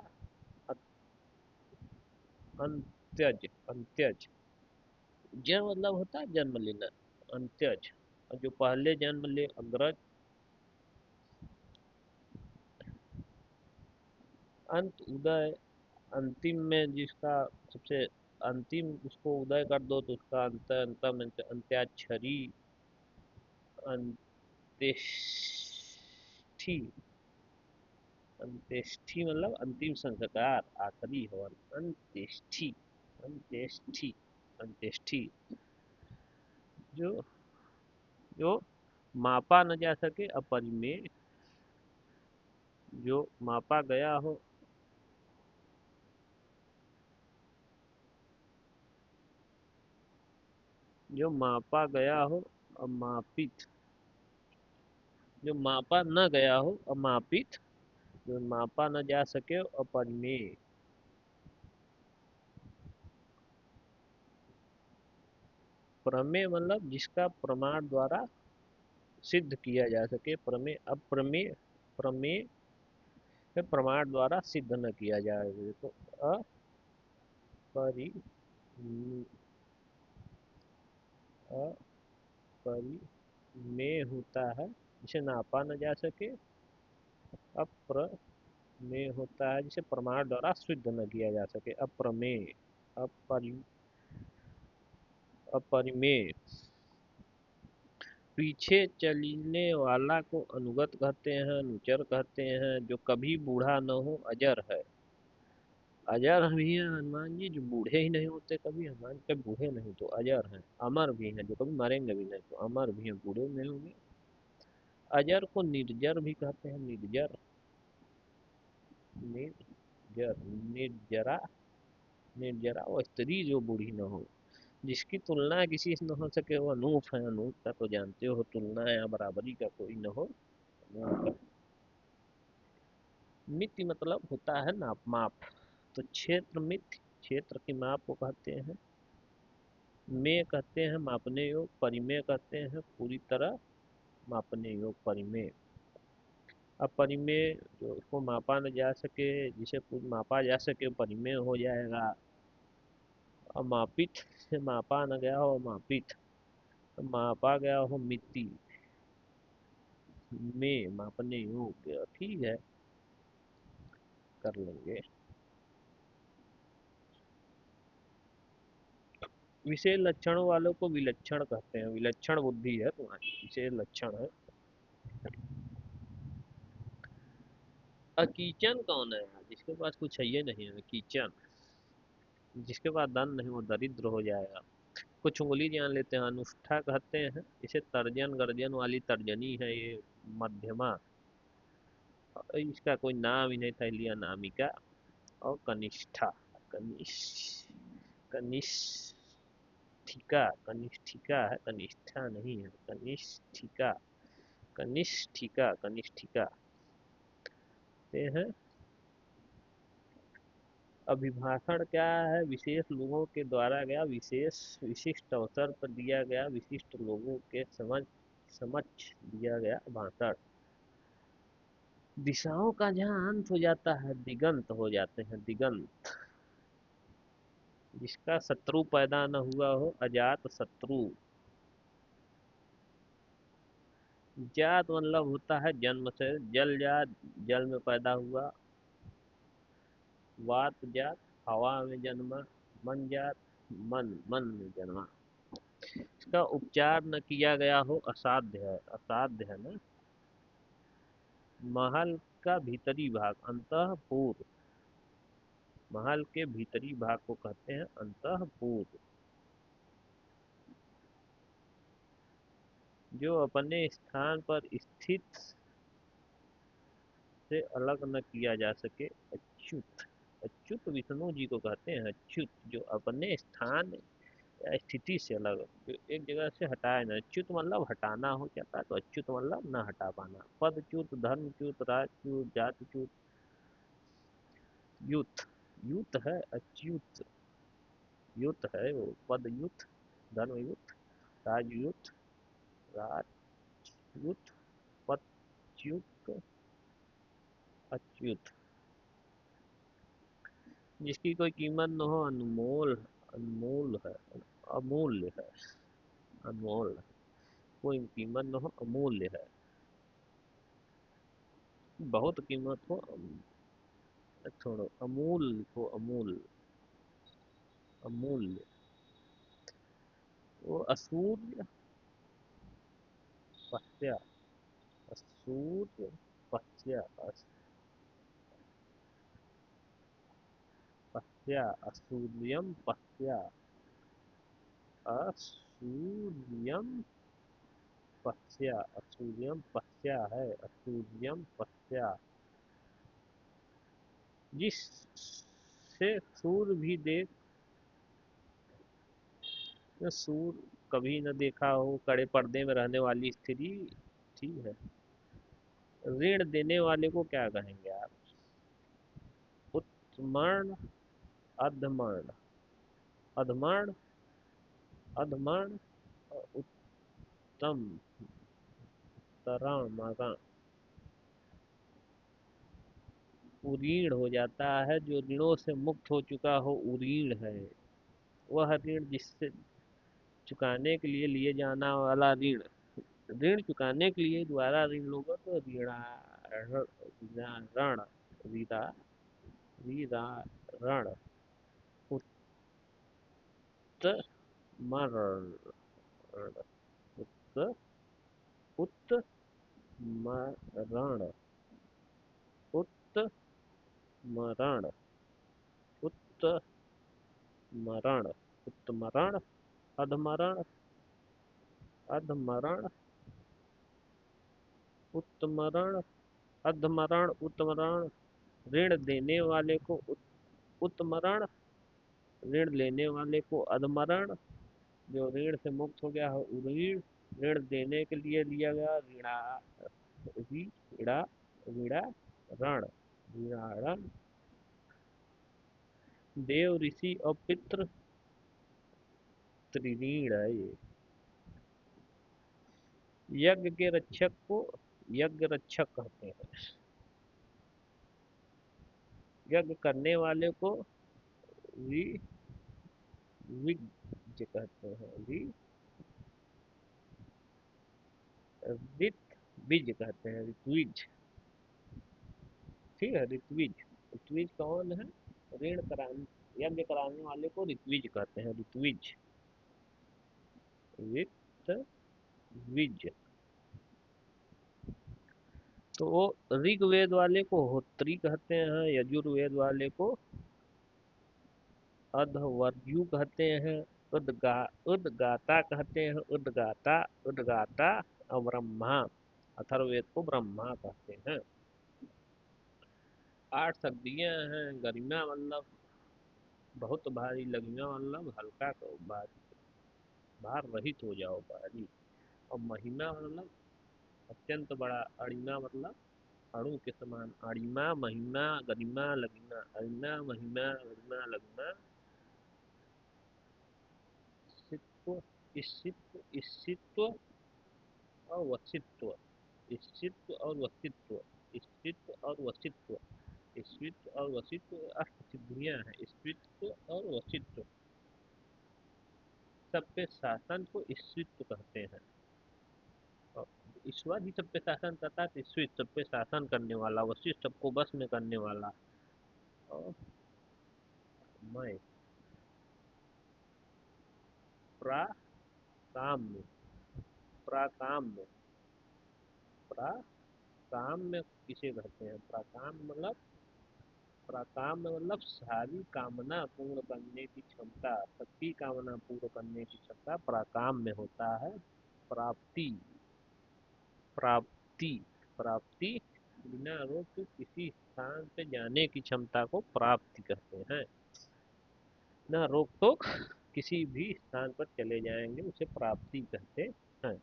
अंत्यज, अंत्यज, ज मतलब होता है जन्म लेना, अंत्यज। और जो पहले जन्म ले, अग्रज। अंत, उदय, अंतिम में जिसका सबसे अंतिम उसको उदय कर दो तो उसका अंत अंतम अंत्याक्षरी अंत्येष्टि। अंत्येष्टि मतलब अंतिम संस्कार, आखिरी हवन। अंत्येष्टि, अंत्येष्टि, अंत्येष्टि। जो जो मापा न जा सके अपरिमेय, जो मापा गया हो, जो मापा गया हो अमापित, जो मापा न गया हो अमापित, जो मापा न जा सके अपरिमेय। प्रमेय मतलब जिसका प्रमाण द्वारा सिद्ध किया जा सके। प्रमेय अप्रमेय, प्रमेय है प्रमाण द्वारा सिद्ध न किया जा सके तो अपरि अपरिमेय होता है, जिसे नापा न जा सके। अप्रमेय होता है जिसे प्रमाण द्वारा सिद्ध न किया जा सके। अप्रमेय, अपरि अपरिमेय। पीछे चलने वाला को अनुगत कहते हैं, अनुचर कहते हैं। जो कभी बूढ़ा न हो अजर है। अजर भी है हनुमान जी, जो बूढ़े ही नहीं होते कभी। हनुमान कभी बूढ़े नहीं तो अजर हैं। अमर भी हैं, जो कभी मरेंगे भी नहीं तो अमर भी हैं, बूढ़े नहीं होंगे। अजर को निर्जर भी कहते हैं, निर्जर, निर्जर, निर्जरा। निर्जरा वो स्त्री जो बूढ़ी न हो, जिसकी तुलना किसी से न हो सके, वो अनूप है। अनूप का तो जानते हो, तुलना या बराबरी का कोई न हो। मिति मतलब होता है नाप, माप। तो क्षेत्र मिति, क्षेत्र की माप को कहते हैं। में कहते हैं मापने योग, परिमेय कहते हैं पूरी तरह मापने योग, परिमेय। अपरिमेय जो उसको मापा न जा सके, जिसे कुछ मापा जा सके, परिमेय हो जाएगा। अमापित से मापा न गया हो अमापित, तो मापा गया हो मिति में, मापने योग्य। ठीक है, कर लेंगे। विशेष लक्षणों वालों को विलक्षण कहते हैं। विलक्षण बुद्धि है तुम्हारी, विशेष लक्षण है। अकीचन कौन है यार? जिसके पास कुछ है ये नहीं है कीचन। जिसके पास धन नहीं वो दरिद्र हो जाएगा। कुछ उंगली जान लेते हैं, अनुष्ठा कहते हैं इसे। तर्जन गर्जन वाली तर्जनी है ये, मध्यमा। इसका कोई नाम ही नहीं था, लिया नामिका। और कनिष्ठा, कनिष्ठ, कनिष्ठिका, कनिष्ठिका है, कनिष्ठा नहीं है, कनिष्ठिका, कनिष्ठिका, कनिष्ठिका। ये है। अभिभाषण क्या है? विशेष लोगों के द्वारा गया, विशेष विशिष्ट अवसर पर दिया गया, विशिष्ट लोगों के समक्ष दिया गया भाषण। दिशाओं का जहाँ अंत हो जाता है दिगंत हो जाते हैं, दिगंत। जिसका शत्रु पैदा न हुआ हो अजात शत्रु। जात मतलब होता है जन्म से। जल जात, जल में पैदा हुआ। वात जात, हवा में जन्मा। मन जात, मन में जन्मा। इसका उपचार न किया गया हो असाध्य है। असाध्य है ना। महल का भीतरी भाग अंतःपुर, महल के भीतरी भाग को कहते हैं अंतःपुर। जो अपने स्थान पर स्थित से अलग न किया जा सके, अच्युत। अच्युत विष्णु जी को कहते हैं अच्युत, जो अपने स्थान या स्थिति से अलग, जो एक जगह से हटाए ना। अच्युत मतलब हटाना हो जाता है, तो अच्युत मतलब न हटा पाना। पदच्युत, धर्मच्युत, राजच्युत, जातच्युत। युत, युत है अच्युत, युत है वो। पदयुत, धर्मयुत, राजयुत, राजयुत, पदच्युत, अच्युत। जिसकी कोई कीमत न हो, अनमोल, अनमोल है, अमूल्य है, अनमोल। कोई कीमत न हो, अमूल्य है। बहुत कीमत हो, छोड़ो, अमूल को अमूल। अमूल्य, वो असूर्य, पस्या, असूर्य, पस्या, पस्या, असूर्यम पस्या, असूर्यम पस्या, असूर्यम पस्या है, असूर्यम पस्या, जिससे सूर्य भी देख, सूर्य कभी न देखा हो, कड़े पर्दे में रहने वाली स्त्री, ठीक है। ऋण देने वाले को क्या कहेंगे आप? उत्मर्ण, अधमर्ण, अधमर्ण, अधमर्ण, उत्तम, तरामरा, उरीण हो जाता है, जो ऋणों से मुक्त हो चुका हो, उरीण है। वह ऋण जिससे चुकाने के लिए लिए जाना वाला ऋण, ऋण चुकाने के लिए द्वारा ऋण लोगे तो ऋणा, ऋण, रीरा, रीरा, ऋण, उत्तमरण, उत्त, उत्तमरण, उत्तमरण, उत्तमरण, उत्तमरण, अधमरण, अधमरण, उत्तमरण, अधमरण, उत्तमरण, ऋण देने वाले को उत्तमरण, ऋण लेने वाले को अधमरण, जो ऋण से मुक्त हो गया हो उरीण, ऋण देने के लिए लिया गया ऋणा, ऋणा, ऋणा, ऋण, ऋणारण, देव, ऋषि और पितृ त्रिऋण है ये। यज्ञ के रक्षक को यज्ञ रक्षक कहते हैं, यज्ञ करने वाले को वि विज कहते हैं, ऋत बीज कहते हैं, ऋत्विज, ठीक है, ऋत्विज। ऋत्विज कौन है? ऋण कराने, यज्ञ कराने वाले को ऋत्विज कहते हैं, ऋत्विज, ऋत्विज। तो वो ऋग्वेद वाले को होत्री कहते हैं, यजुर्वेद वाले को अधवर्यु कहते हैं, उद्गाता कहते हैं, उद्गाता, उद्गाता, और ब्रह्मा, अथर्ववेद को ब्रह्मा कहते हैं। 8 शक्तियाँ हैं। गरिमा मतलब बहुत भारी, लगिमा मतलब हल्का भार रहित हो जाओ, भारी। और महिमा मतलब अत्यंत बड़ा, अणिमा मतलब अणु के समान, अणिमा, महिमा, गरिमा, लगिमा, अणिमा, महिमा, गरिमा, लगिमा, ईशित्व, ईशित्व और वशित्व, ईशित्व और वशित्व, ईशित्व और वशित्व, ईशित्व और वशित्व, अष्ट सिद्धियां हैं। ईशित्व और वशित्व, सब पे शासन को ईशित्व कहते हैं। और ईश्वर ही सब पे शासन करता है, तो ईश्वर सब पे शासन करने वाला, वशिष्ठ सबको बस में करने वाला। और मैं प्राकाम्य, प्राकाम्य, प्राकाम्य किसे कहते हैं? प्राकाम्य मतलब, प्राकाम्य मतलब सारी कामना पूर्ण करने की क्षमता, सबकी कामना पूर्ण करने की क्षमता प्राकाम्य में होता है। प्राप्ति, प्राप्ति, प्राप्ति, बिना रोक के किसी स्थान पे जाने की क्षमता को प्राप्ति कहते हैं। ना रोक टोक किसी भी स्थान पर चले जाएंगे, उसे प्राप्ति कहते हैं।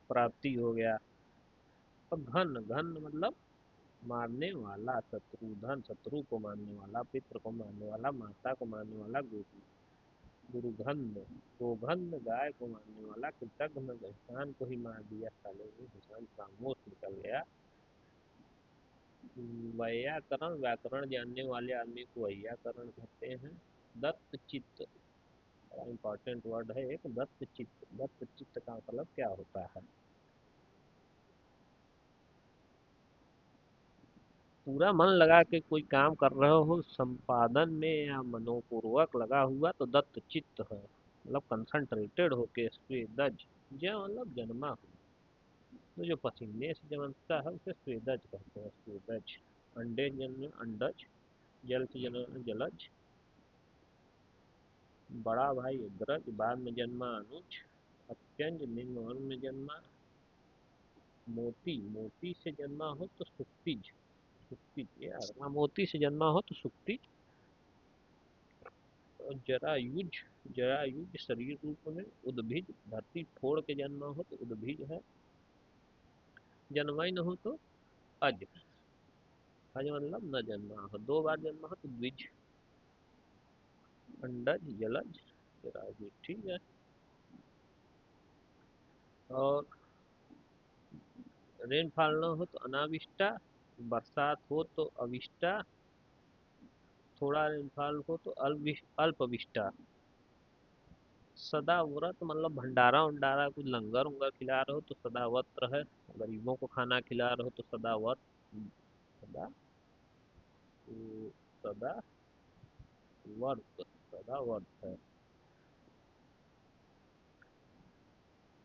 प्राप्ति हो गया। और घन, घन मतलब मारने वाला, शत्रुधन, शत्रु को मारने वाला, पितृ को मारने वाला, माता को मारने वाला, गुरु, गुरुघन्य, गोघन्य गाय को मारने वाला, कृतघ्न इंसान को ही मार दिया, साले ने इंसान खामोश निकल गया। वैयाकरण, व्याकरण जानने वाले आदमी को वैयाकरण कहते हैं। दत्त चित्त, बड़ा इंपॉर्टेंट वर्ड है एक, दत्त चित्त। दत्त चित्त का मतलब क्या होता है? पूरा मन लगा के कोई काम कर रहे हो संपादन में या मनोपूर्वक लगा हुआ तो दत्त चित्त है, मतलब कंसंट्रेटेड होके स्वेदज। ज मतलब जन्मा हुआ, तो जो पसीने से जन्मता है उसे स्वेदज कहते हैं, स्वेदज। अंडे जन्म अंडज, जल से जन्म जलज, बड़ा भाई अग्रज, बाद में जन्मा अनुज, अत्यंज निम्न वर्ण में जन्मा मोती, मोती से जन्मा हो तो सुक्तिज, सुक्तिज यार, हाँ, मोती से जन्मा हो तो सुक्तिज। और जरायुज, जरायुज शरीर रूप में, उद्भिज धरती फोड़ के जन्मा हो तो उद्भिज है, जन्मा ही न हो तो अज, अज मतलब न जन्मा हो, दो बार जन्मा हो तो द्विज, अंडज जलज जरायुज, ठीक है। और रेनफॉल न हो तो अनाविष्टा, बरसात हो तो अविष्टा, थोड़ा रेनफॉल हो तो अल्पविष्टा। सदाव्रत मतलब भंडारा उंडारा, कुछ लंगर उंगर खिला रहे हो तो सदावत्र है, गरीबों को खाना खिला रहे हो तो सदावत, सदा, सदा वर्त, सदा वर्त है।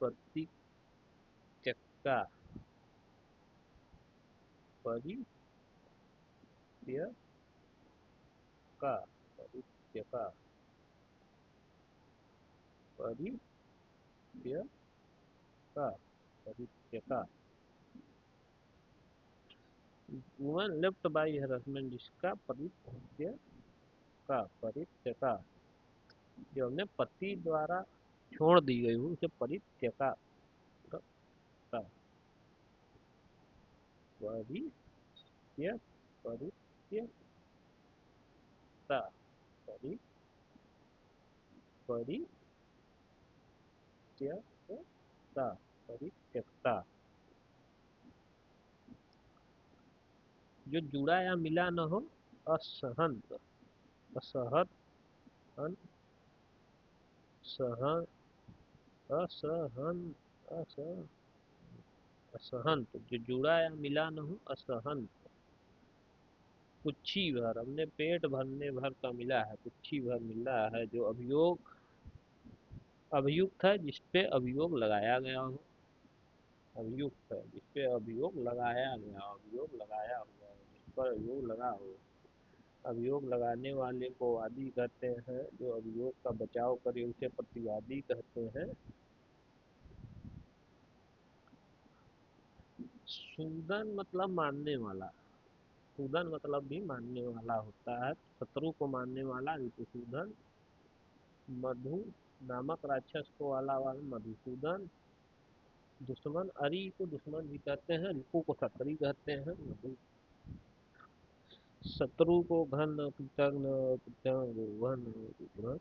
परित्यक्ता, परित्यका, परित्यका, परित्यका, परित्यका। Woman left by her husband, जिसका परित्यका, परित्यका, जो हमने पति द्वारा छोड़ दी गई हो उसे परित्यका, परित्य, परित्यक्ता, परि, परित्यक्ता, परित्यक्ता। जो जुड़ा या मिला न हो, असहंत, असहत, अन, सहन, असहन, अस, असहंत, जो जुड़ा या मिला न हो, असहंत। कुच्छी भर, हमने पेट भरने भर का मिला है, कुच्छी भर मिला है, जो अभियोग, अभियुक्त है जिसपे अभियोग लगाया गया हो, अभियुक्त है जिसपे अभियोग लगाया गया, अभियोग लगाया हुआ है, जिस पर अभियोग लगा हो। अभियोग लगाने वाले को वादी कहते हैं, जो अभियोग का बचाव करे उसे प्रतिवादी कहते हैं। सूदन मतलब मानने वाला, सूदन मतलब भी मानने वाला होता है, शत्रु को मानने वाला रिपुसूदन। मधु नामक राक्षस को वाला वाला मधुसूदन। दुश्मन, अरि को दुश्मन भी कहते हैं, रिपु को शत्रु कहते हैं, मधु। शत्रु को घन, कृतघ्न, कृतघ्न,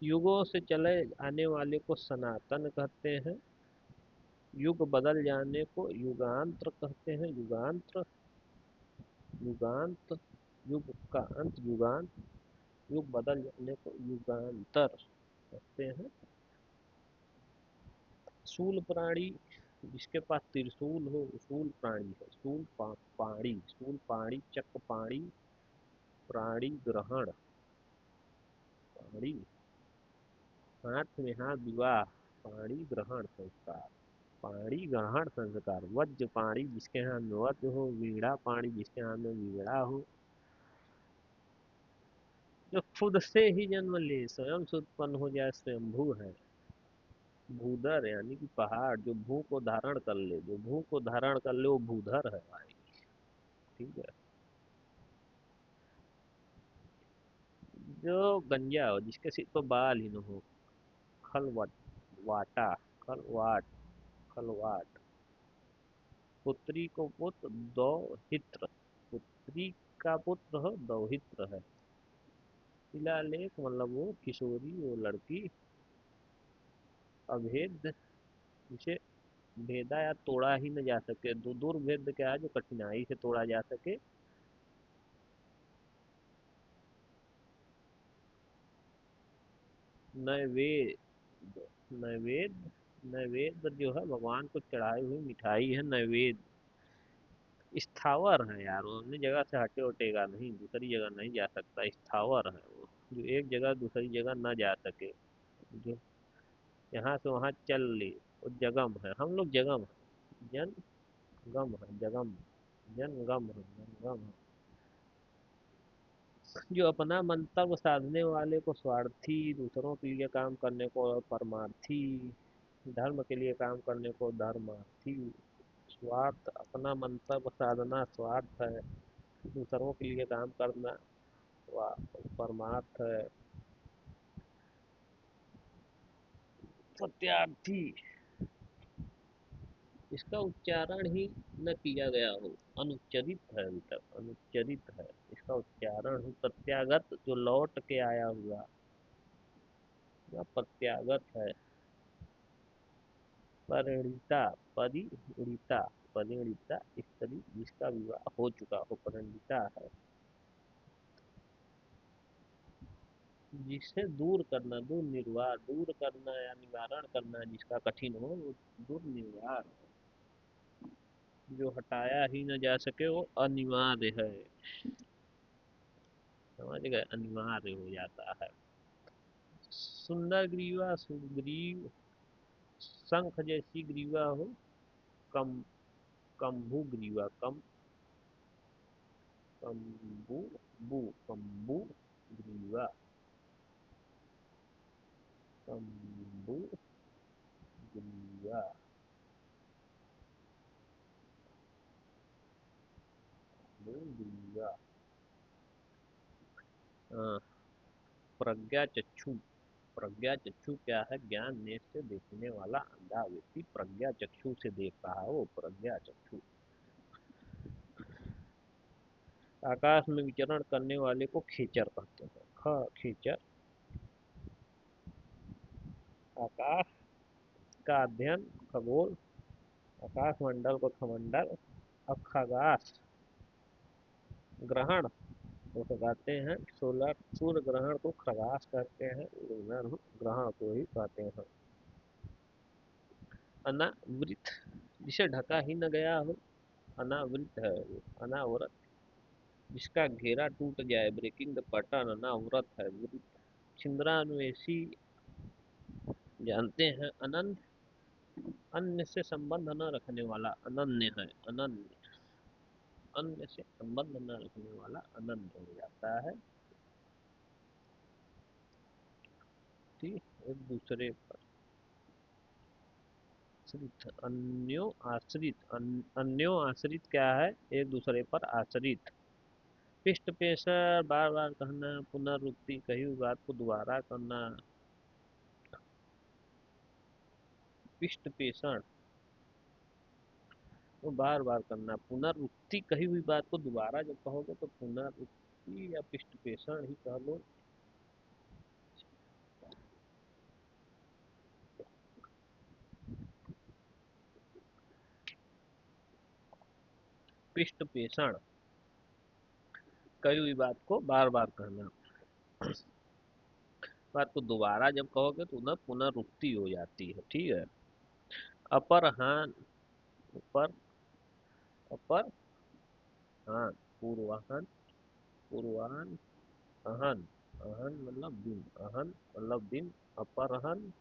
युगों से चले आने वाले को सनातन कहते हैं। युग बदल जाने को युगांतर कहते हैं, युगांतर, युगांत, युग का अंत युगांत, युग बदल जाने को युगांतर कहते हैं। शूल प्राणी, जिसके पास त्रिशूल हो वो शूल प्राणी है, शूल पाणी, शूल पाणी, चक्र पाणी, प्राणी ग्रहण, पाणी, हाथ में हाथ, विवाह, पाणी ग्रहण संस्कार, पाणी ग्रहण संस्कार। वज्र पाणी, जिसके हाथ में वज्र हो, वीणा पाणी, जिसके हाथ में वीणा हो। जो खुद से ही जन्म ले, स्वयं से उत्पन्न हो जाए, स्वयंभू है। भूधर यानी कि पहाड़, जो भू को धारण कर ले, जो भू को धारण कर ले वो भूधर है भाई, ठीक है। जो गंजा हो, जिसके सिर पर बाल ही न हो, खलवट, वाटा, खलवाट, खलवाट। पुत्री को पुत्र दौहित्र, पुत्री का पुत्र हो दौहित्र है। शिलालेख मतलब वो किशोरी, वो लड़की। अभेद, जिसे भेदा या तोड़ा ही न जा सके, दुर्भेद क्या है, जो कठिनाई से तोड़ा जा सके। नैवेद्य, नैवेद्य, नैवेद्य जो है भगवान को चढ़ाई हुई मिठाई है नैवेद्य। स्थावर है यार, वो अपनी जगह से हटे उठेगा नहीं, दूसरी जगह नहीं जा सकता, स्थावर है वो, जो एक जगह दूसरी जगह ना जा सके, जो यहाँ से वहाँ चल ले, वो जगम है, हम लोग जगम है, जन गम है, जगम, जन गम है, जनगम है। जो अपना मंतव्य साधने वाले को स्वार्थी, दूसरों के लिए काम करने को परमार्थी, धर्म के लिए काम करने को धर्मार्थी। स्वार्थ, अपना मंतव्य साधना स्वार्थ है, दूसरों के लिए काम करना परमार्थ है। सत्यार्थी, इसका उच्चारण ही न किया गया हो, अनुच्चरित है, अभी तक अनुच्चरित है, इसका उच्चारण ही प्रत्यागत, जो लौट के आया हुआ, या प्रत्यागत है। परिणीता, परिणीता, परिणीता स्त्री जिसका विवाह हो चुका हो, परिणीता है। जिसे दूर करना, दूर निर्वाह, दूर करना या निवारण करना जिसका कठिन हो, वो दूर निर्वाह। जो हटाया ही न जा सके वो अनिवार्य है, समझ गए, अनिवार्य हो जाता है। सुंदर ग्रीवा, सुग्रीव, शंख जैसी ग्रीवा हो, कम, कम्बु ग्रीवा, कम्बु, कम्बु ग्रीवा, कम्बु ग्रीवा, ग्रीवा। हाँ, प्रज्ञा चक्षु, प्रज्ञा चक्षु क्या है, ज्ञान नेत्र से देखने वाला अंधा व्यक्ति प्रज्ञा चक्षु से देख रहा है, वो प्रज्ञा चक्षु। आकाश में विचरण करने वाले को खेचर कहते हैं, खेचर। आकाश का अध्ययन, खगोल, आकाश मंडल को खमंडल, अब खगास, ग्रहण को कहते हैं, सोलर सूर्य ग्रहण को खगास कहते हैं, लूनर ग्रहण को ही कहते हैं। अनावृत, जिसे ढका ही न गया हो, अनावृत है वो, अनावरत, जिसका घेरा टूट जाए, ब्रेकिंग द पैटर्न, अनावरत है, वृत। छिंद्रान्वेषी, जानते हैं, अनंत, अन्य से संबंध न रखने वाला अनन्य है, अनन्य, अन्य से संबंध न रखने वाला अनन्य हो जाता है। ठीक, एक दूसरे पर आश्रित, अन्यो आश्रित, अन्यो आश्रित क्या है, एक दूसरे पर आश्रित। पृष्ठ पेशर, बार बार कहना, पुनरुक्ति, कही हुई बात को दोबारा करना। पृष्ठ पेषण, तो बार बार करना, पुनरुक्ति, कही हुई बात को दोबारा जब कहोगे तो पुनरुक्ति या पृष्ठ पेषण ही कह लो। पृष्ठ पेषण, कही हुई बात को बार बार कहना, बात को दोबारा जब कहोगे तो ना पुनरुक्ति हो जाती है, ठीक है। अपरहान, ऊपर, अपर हान, पूर्वाहन, पूर्वान, अहन, अहन मतलब दिन, अहन मतलब दिन, अपरहन,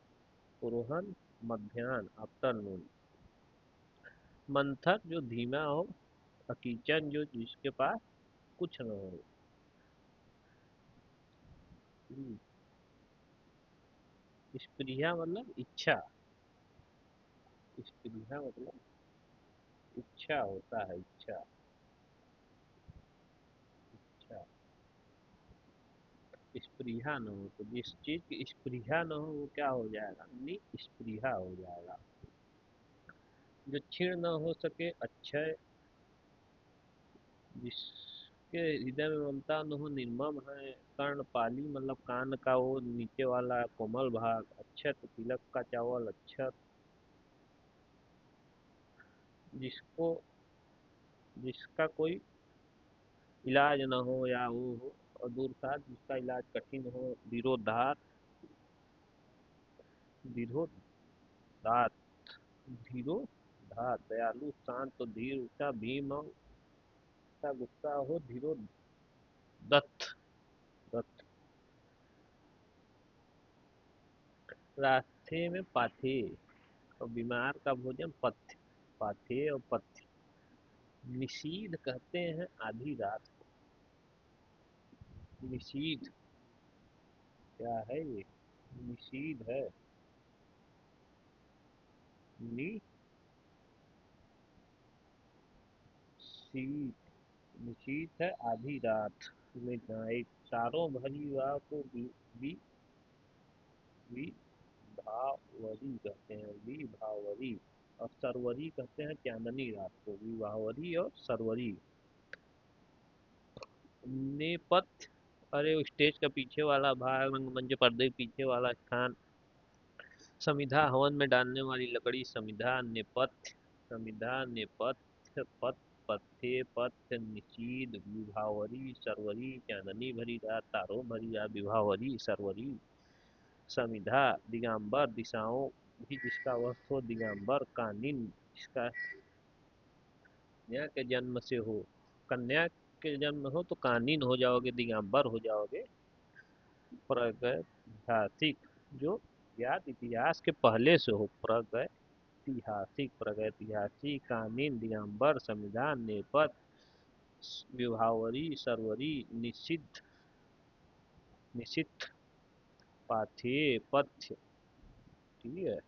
पुरोहन, मध्याह्न, आफ्टरनून। मंथर, जो धीमा हो, अकीचन, जो जिसके पास कुछ न हो। स्पृहा मतलब इच्छा, स्पृहा मतलब इच्छा होता है, इच्छा, इच्छा। स्पृहा न हो, तो जिस चीज की स्पृहा न हो वो क्या हो जाएगा, निस्पृहा हो जाएगा। जो क्षीण न हो सके, अक्षय, जिसके हृदय में ममता न हो, निर्मम है। कर्णपाली मतलब कान का वो नीचे वाला कोमल भाग, अक्षत, तिलक का चावल, अक्षत। जिसको, जिसका कोई इलाज न हो या वो हो, और दूरसाथ, जिसका इलाज कठिन हो। विरोधात, विरोधात, धीरो धात, दयालु, शांत, धीर, ऊंचा, भीम, ऐसा गुस्सा हो धीरो दत्त दत्त। रास्ते में पाथे और बीमार का भोजन पथ्य। पाथे और पथ्य। निषीध कहते हैं आधी रात को। निषीध क्या है ये? निषीध है। निशीथ। निशीथ है आधी रात। मिडनाइट। चारों भरी वाह को वि विभावरी कहते हैं। विभावरी। और सरवरी कहते हैं चांदनी रात को। विभावरी और सरवरी। नेपथ्य। अरे वो स्टेज का पीछे वाला भाग, रंगमंच पर्दे के पीछे वाला स्थान। समिधा हवन में डालने वाली लकड़ी समिधा। नेपथ्य। समिधा नेपथ्य पथ। पथ्य पथ्य निषीध विभावरी सरवरी चांदनी भरी रात तारों भरी रात विभावरी सरवरी। समिधा दिगंबर दिशाओं भी जिसका वस्त्र हो दिगंबर। कानिन जिसका कन्या के जन्म से हो। कन्या के जन्म हो तो कानिन हो जाओगे, दिगंबर हो जाओगे। प्रागैतिहासिक जो ज्ञात इतिहास के पहले से हो। प्रागैतिहासिक प्रागैतिहासिक कानीन दिगंबर संविधान नेपथ्य विभावरी सरवरी निषिद्ध निषिद्ध पाथेय पथ्य। ठीक है।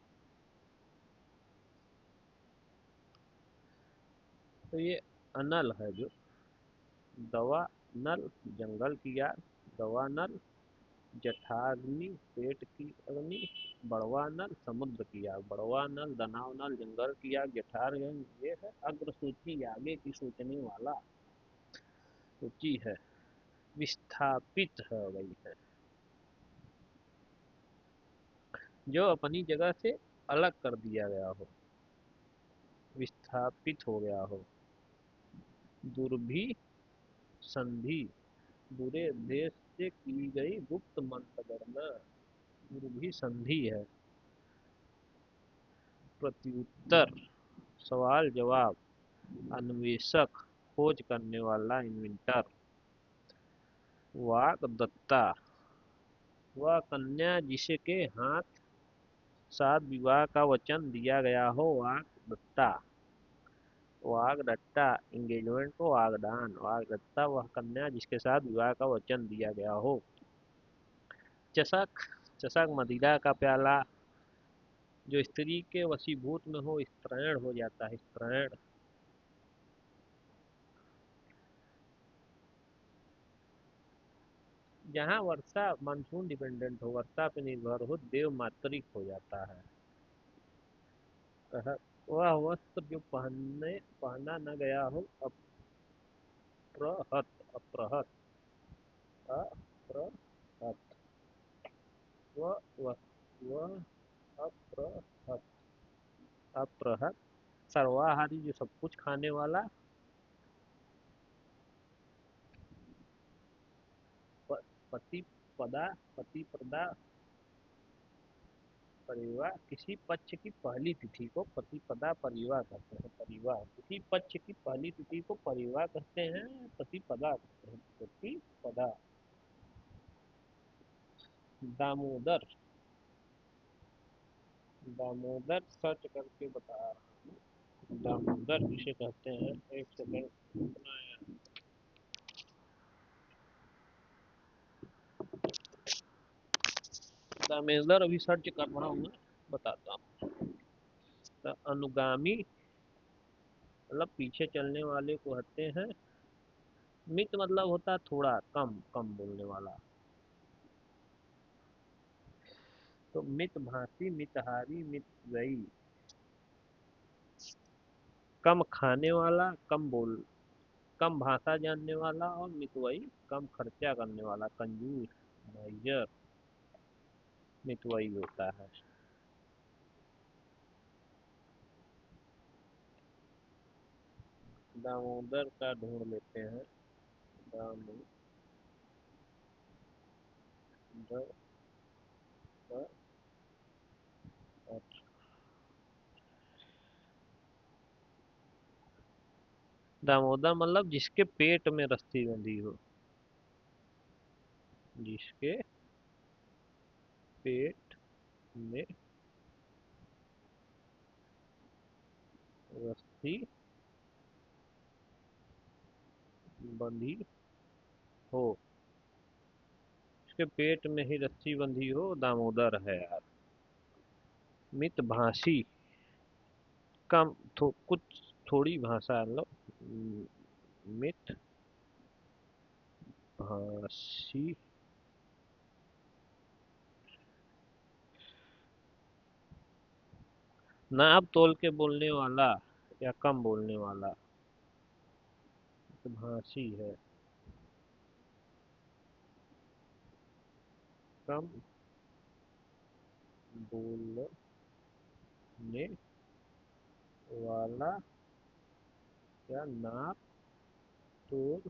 तो ये अनल है जो दवा नल जंगल की आग। दवा नल जठाग्नि पेट की अग्नि। बड़वा नल समुद्र की आग। बड़वा नल दनाव नल जंगल की आग। जठाग्नि ये है अग्रसूची आगे की सोचने वाला सूची है। विस्थापित है वही है जो अपनी जगह से अलग कर दिया गया हो। विस्थापित हो गया हो। दुर्भी संधि बुरे देश से की गई गुप्त मंत्र गणना। दुर्भी संधि है। प्रत्युत्तर सवाल जवाब। अन्वेषक खोज करने वाला इन्वेंटर। वाग्दत्ता वह कन्या जिसके हाथ साथ विवाह का वचन दिया गया हो। वाग्दत्ता। वाग्दत्ता एंगेजमेंट को वागदान। वाग्दत्ता वह कन्या जिसके साथ विवाह का वचन दिया गया हो। चषक चषक मदिरा का प्याला जो स्त्री के वशीभूत में हो स्त्रैण हो जाता है। स्त्रैण। जहाँ वर्षा मानसून डिपेंडेंट हो, वर्षा पे निर्भर हो, देव मात्रिक हो जाता है। वह वस्त्र जो पहना न गया हो। अप्रहत। अप्रहत। अप्रहत। वह अप्रहत। अप्रहत। सर्वाहारी जो सब कुछ खाने वाला। पति पदा पति प्रदा परिवार। किसी पक्ष की पहली तिथि को प्रतिपदा परिवार कहते हैं। परिवार किसी पक्ष की पहली तिथि को परिवार कहते हैं। प्रतिपदा कहते हैं। प्रतिपदा। दामोदर। दामोदर सर्च करके बता रहा हूँ। दामोदर किसे कहते हैं? एक सेकंड रुकना है। दामोदर अभी सर्च कर रहा हूँ मैं, बताता हूँ। तो अनुगामी मतलब पीछे चलने वाले को कहते हैं। मित मतलब होता है थोड़ा कम कम बोलने वाला। तो मित भाषी मितहारी मितव्ययी। कम खाने वाला कम भाषा जानने वाला। और मितव्ययी कम खर्चा करने वाला। कंजूस माइजर मितव्ययी होता है। दामोदर का ढूंढ लेते हैं। दामोदर का दामोदर मतलब जिसके पेट में रस्सी बंधी हो। जिसके पेट में रस्सी बंधी हो। उसके पेट में ही रस्सी बंधी हो, दामोदर है यार। मित भाषी कम कुछ थोड़ी भाषा मतलब मित भाषी। नाप तोल के बोलने वाला या कम बोलने वाला। भाषी है। कम बोलने वाला या नाप तोल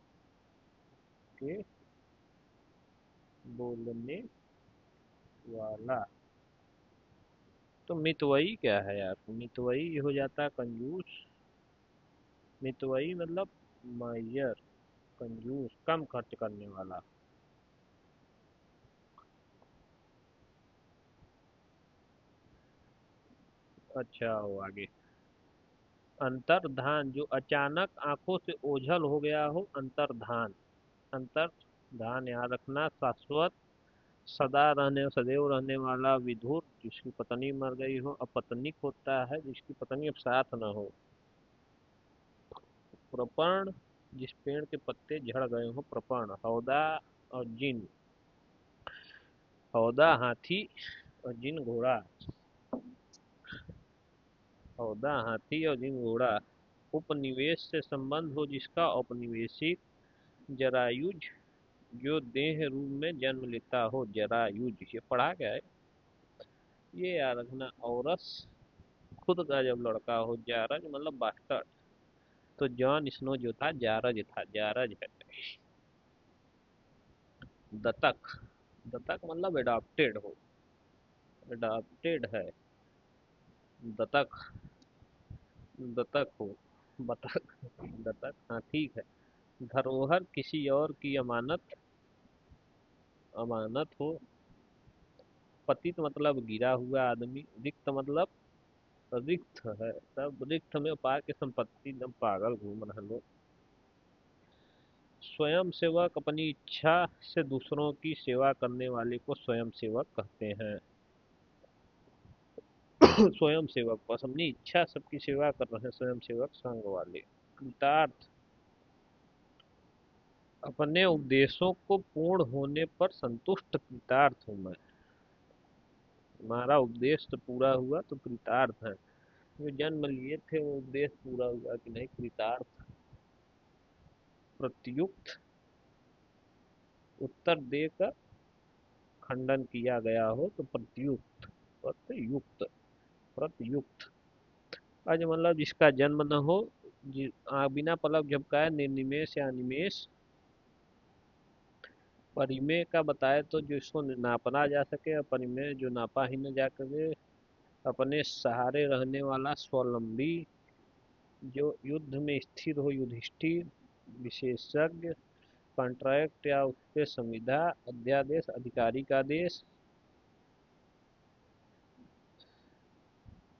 के बोलने वाला। तो मितवई क्या है यार? मितवई हो जाता है कंजूस। मितवई मतलब मायर, कंजूस, कम खर्च करने वाला। अच्छा हो आगे। अंतर्धान जो अचानक आंखों से ओझल हो गया हो, अंतर्धान। अंतर्धान याद रखना, शाश्वत, सदा रहने सदैव रहने वाला। विधुर जिसकी पत्नी मर गई हो। अपत्निक होता है जिसकी पत्नी अब साथ न हो। प्रपर्ण जिस पेड़ के पत्ते झड़ गए हो, प्रपर्ण। हौदा और जिन। हौदा हाथी और जिन घोड़ा। हौदा हाथी और जिन घोड़ा। उपनिवेश से संबंध हो जिसका, औपनिवेशिक। जरायुज जो देह रूप में जन्म लेता हो, जरायुज। ये पढ़ा क्या है? ये याद रखना। औरस खुद का जब लड़का हो। जारज मतलब बास्टर्ड। तो जॉन स्नो जो था जारज था, जारज है। दतक। दतक मतलब एडॉप्टेड हो। एडॉप्टेड है। दतक। दतक हो। बतख। दतक, हाँ ठीक है। धरोहर किसी और की अमानत। अमानत हो। पतित मतलब गिरा हुआ आदमी। रिक्त मतलब रिक्त है। तब रिक्त में पा के संपत्ति एकदम पागल घूम रहे लोग। स्वयं सेवक अपनी इच्छा से दूसरों की सेवा करने वाले को स्वयं सेवक कहते हैं। स्वयं सेवक बस अपनी इच्छा सबकी सेवा कर रहे हैं, स्वयं सेवक संघ वाले। कृतार्थ अपने उपदेशों को पूर्ण होने पर संतुष्ट, कृतार्थ हूँ मैं। हमारा उपदेश तो पूरा हुआ तो कृतार्थ है। जो जन्म लिए थे वो उपदेश पूरा हुआ कि नहीं, कृतार्थ। प्रत्युक्त उत्तर देकर खंडन किया गया हो तो प्रत्युक्त। प्रत्युक्त। प्रत्युक्त। आज मतलब जिसका जन्म न हो, बिना पलक झपकाए, निर्निमेष या निमेष। परिमेय का बताए तो जो इसको नापना जा सके, और परिमेय जो नापा ही न जा सके। अपने सहारे रहने वाला, स्वावलंबी। जो युद्ध में स्थिर हो, युधिष्ठिर। विशेषज्ञ, कॉन्ट्रैक्ट या उसके संविदा। अध्यादेश अधिकारी का आदेश।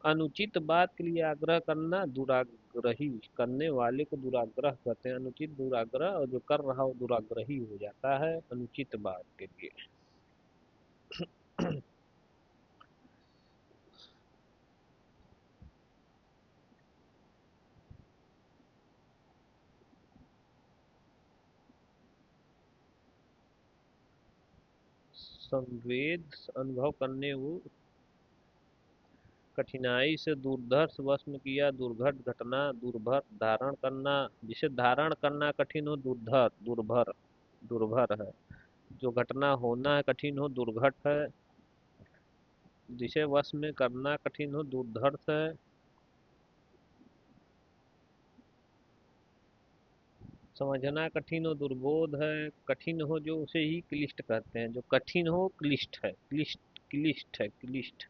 अनुचित बात के लिए आग्रह करना, दुराग्रही। करने वाले को दुराग्रह कहते हैं। अनुचित दुराग्रह, और जो कर रहा हो दुराग्रही हो जाता है अनुचित बात के लिए। संवेद अनुभव करने वो। कठिनाई से दुर्धर्ष वश में किया, दुर्घट घटना। दुर्भर धारण करना, जिसे धारण करना कठिन हो, दुर्धर दुर्भर। दुर्भर है। जो घटना होना है कठिन हो, दुर्घट है। जिसे वश में करना कठिन हो, दुर्धर्ष है। समझना कठिन हो, दुर्बोध है। कठिन हो जो, उसे ही क्लिष्ट कहते हैं। जो कठिन हो क्लिष्ट है, क्लिष्ट। क्लिष्ट है, क्लिष्ट।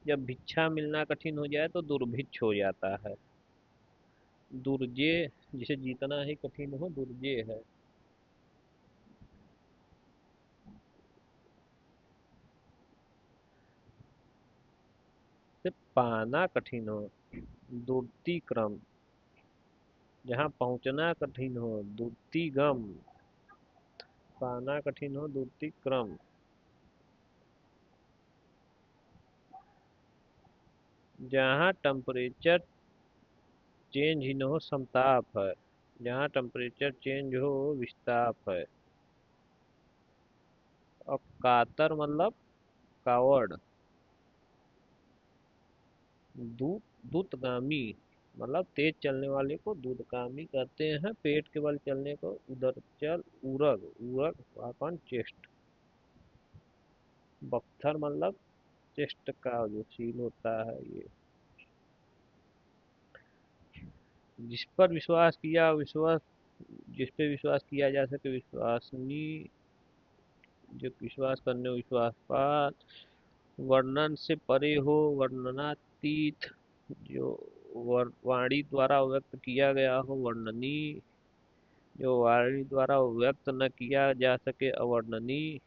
जब भिक्षा मिलना कठिन हो जाए तो दुर्भिक्ष हो जाता है। दुर्जे जिसे जीतना ही कठिन हो दुर्जेय है। से पाना कठिन हो, दूरती क्रम। जहाँ पहुँचना कठिन हो, दूरती गम। पाना कठिन हो, दूरती क्रम। जहाँ टेम्परेचर चेंज ही न हो, समताप है। जहाँ टेम्परेचर चेंज हो, विस्ताप है। और कातर मतलब कावड़। दूत दूतगामी मतलब तेज चलने वाले को दूतगामी कहते हैं। पेट के बल चलने को उधर चल उरग। उरग अपन चेस्ट। बख्तर मतलब चेस्ट का जो सीन होता है ये। जिस पर विश्वास किया विश्वास, जिस पे विश्वास किया जा सके विश्वसनीय। जो विश्वास करने विश्वास पात। वर्णन से परे हो, वर्णनातीत। जो वाणी द्वारा व्यक्त किया गया हो, वर्णनीय। जो वाणी द्वारा व्यक्त न किया जा सके, अवर्णनीय।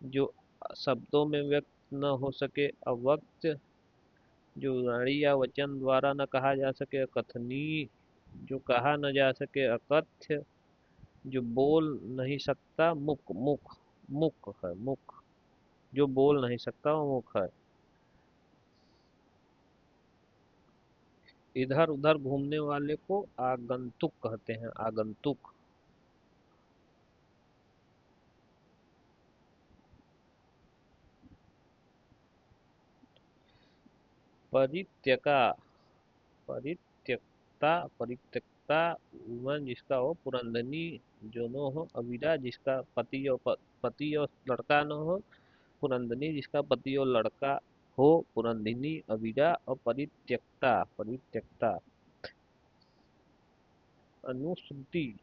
जो शब्दों में व्यक्त न हो सके, अव्यक्त। जो वाणी या वचन द्वारा न कहा जा सके, अकथनीय। जो कहा न जा सके, अकथ्य। जो बोल नहीं सकता, मुक। मुख मुक है, मुख। जो बोल नहीं सकता वो मुख है। इधर उधर घूमने वाले को आगंतुक कहते हैं, आगंतुक। परित्यका, परित्यक्ता, परित्यक्ता। वुमन जिसका हो, पुरंदनी। जो नो हो, अविदा जिसका पति और पति और लड़का न हो, पुरंदनी जिसका पति और लड़का हो, पुरंदिनी अविदा। और परित्यक्ता, परित्यक्ता। अनुश्रुति,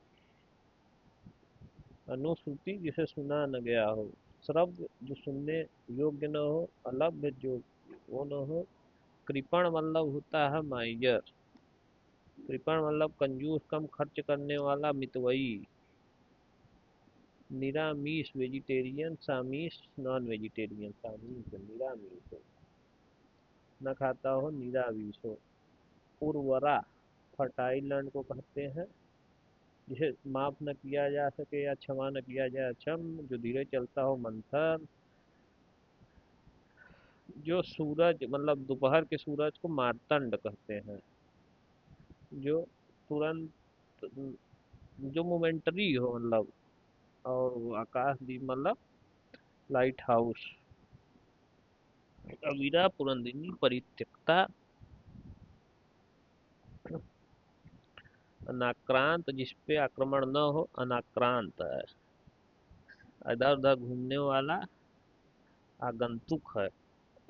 अनुश्रुति जिसे सुना न गया हो। श्रव्य जो सुनने योग्य न हो, अलभ्य जो वो न हो। कृपण मतलब होता है माइजर। कृपण मतलब कंजूस, कम खर्च करने वाला, मितव्ययी। निरामीष वेजिटेरियन, सामीष नॉन वेजिटेरियन। सामीष निरामीष हो, न खाता हो, निरामीष हो। उर्वरा फर्टाइल लैंड को कहते हैं। जिसे माफ न किया जा सके या क्षमा न किया जाए, अक्षम। जो धीरे चलता हो, मंथर। जो सूरज मतलब दोपहर के सूरज को मार्तंड कहते हैं। जो तुरंत, जो मोमेंटरी हो मतलब। और वो आकाशदीप मतलब लाइट हाउस। अवीरा, पुरंदिनी, परित्यक्ता। अनाक्रांत जिसपे आक्रमण न हो, अनाक्रांत है। इधर उधर घूमने वाला आगंतुक है,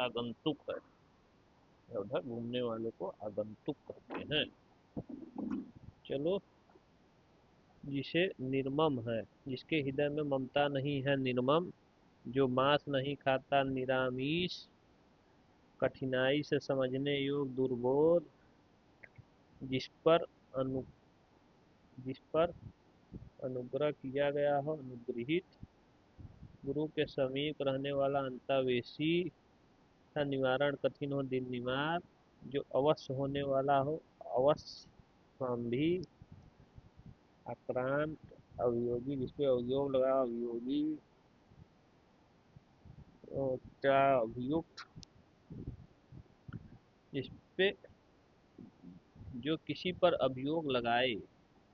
आगंतुक है। इधर उधर घूमने वाले को आगंतुक कहते हैं। चलो। जिसे निर्मम है, जिसके हृदय में ममता नहीं है, निर्मम। जो मांस नहीं खाता, निरामीष। कठिनाई से समझने योग्य, दुर्बोध। जिस पर अनु जिस पर अनुग्रह किया गया हो, अनुग्रहित। गुरु के समीप रहने वाला, अंतावेशी। का निवारण कठिन हो, दिन निवार। जो अवश्य होने वाला हो, अवश्य संभी। आक्रांत अवयोगी जिसपे अवयोग लगा, अवयोगी। क्या अभियुक्त जिसपे, जो किसी पर अभियोग लगाए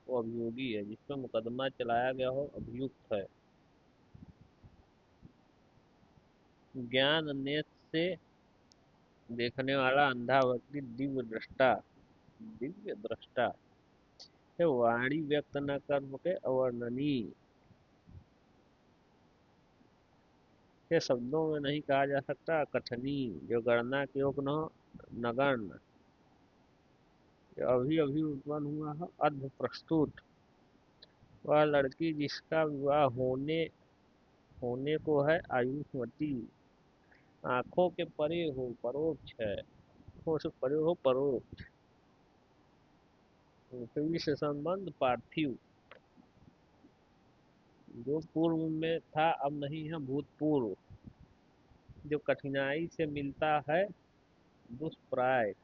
वो अभियोगी है। जिस पर मुकदमा चलाया गया हो, अभियुक्त है। ज्ञान नेत्र से देखने वाला, अंधा व्यक्ति, दिव्य दृष्टा। दिव्य दृष्टा। ये वाणी व्यक्त न कर सके, अवर्णनीय। के शब्दों में नहीं कहा जा सकता, कथनीय। जो गणना के योग न हो, नगण्य। जो अभी अभी उत्पन्न हुआ है, अर्ध प्रस्तुत। वह लड़की जिसका विवाह होने होने को है, आयुष्मती। आंखों के परे हो, परोक्ष है। आंखों से परे हो, परोक्ष। पृथ्वी से संबंध पार्थिव, जो पूर्व में था अब नहीं है, भूतपूर्व। जो कठिनाई से मिलता है, दुष्प्राय।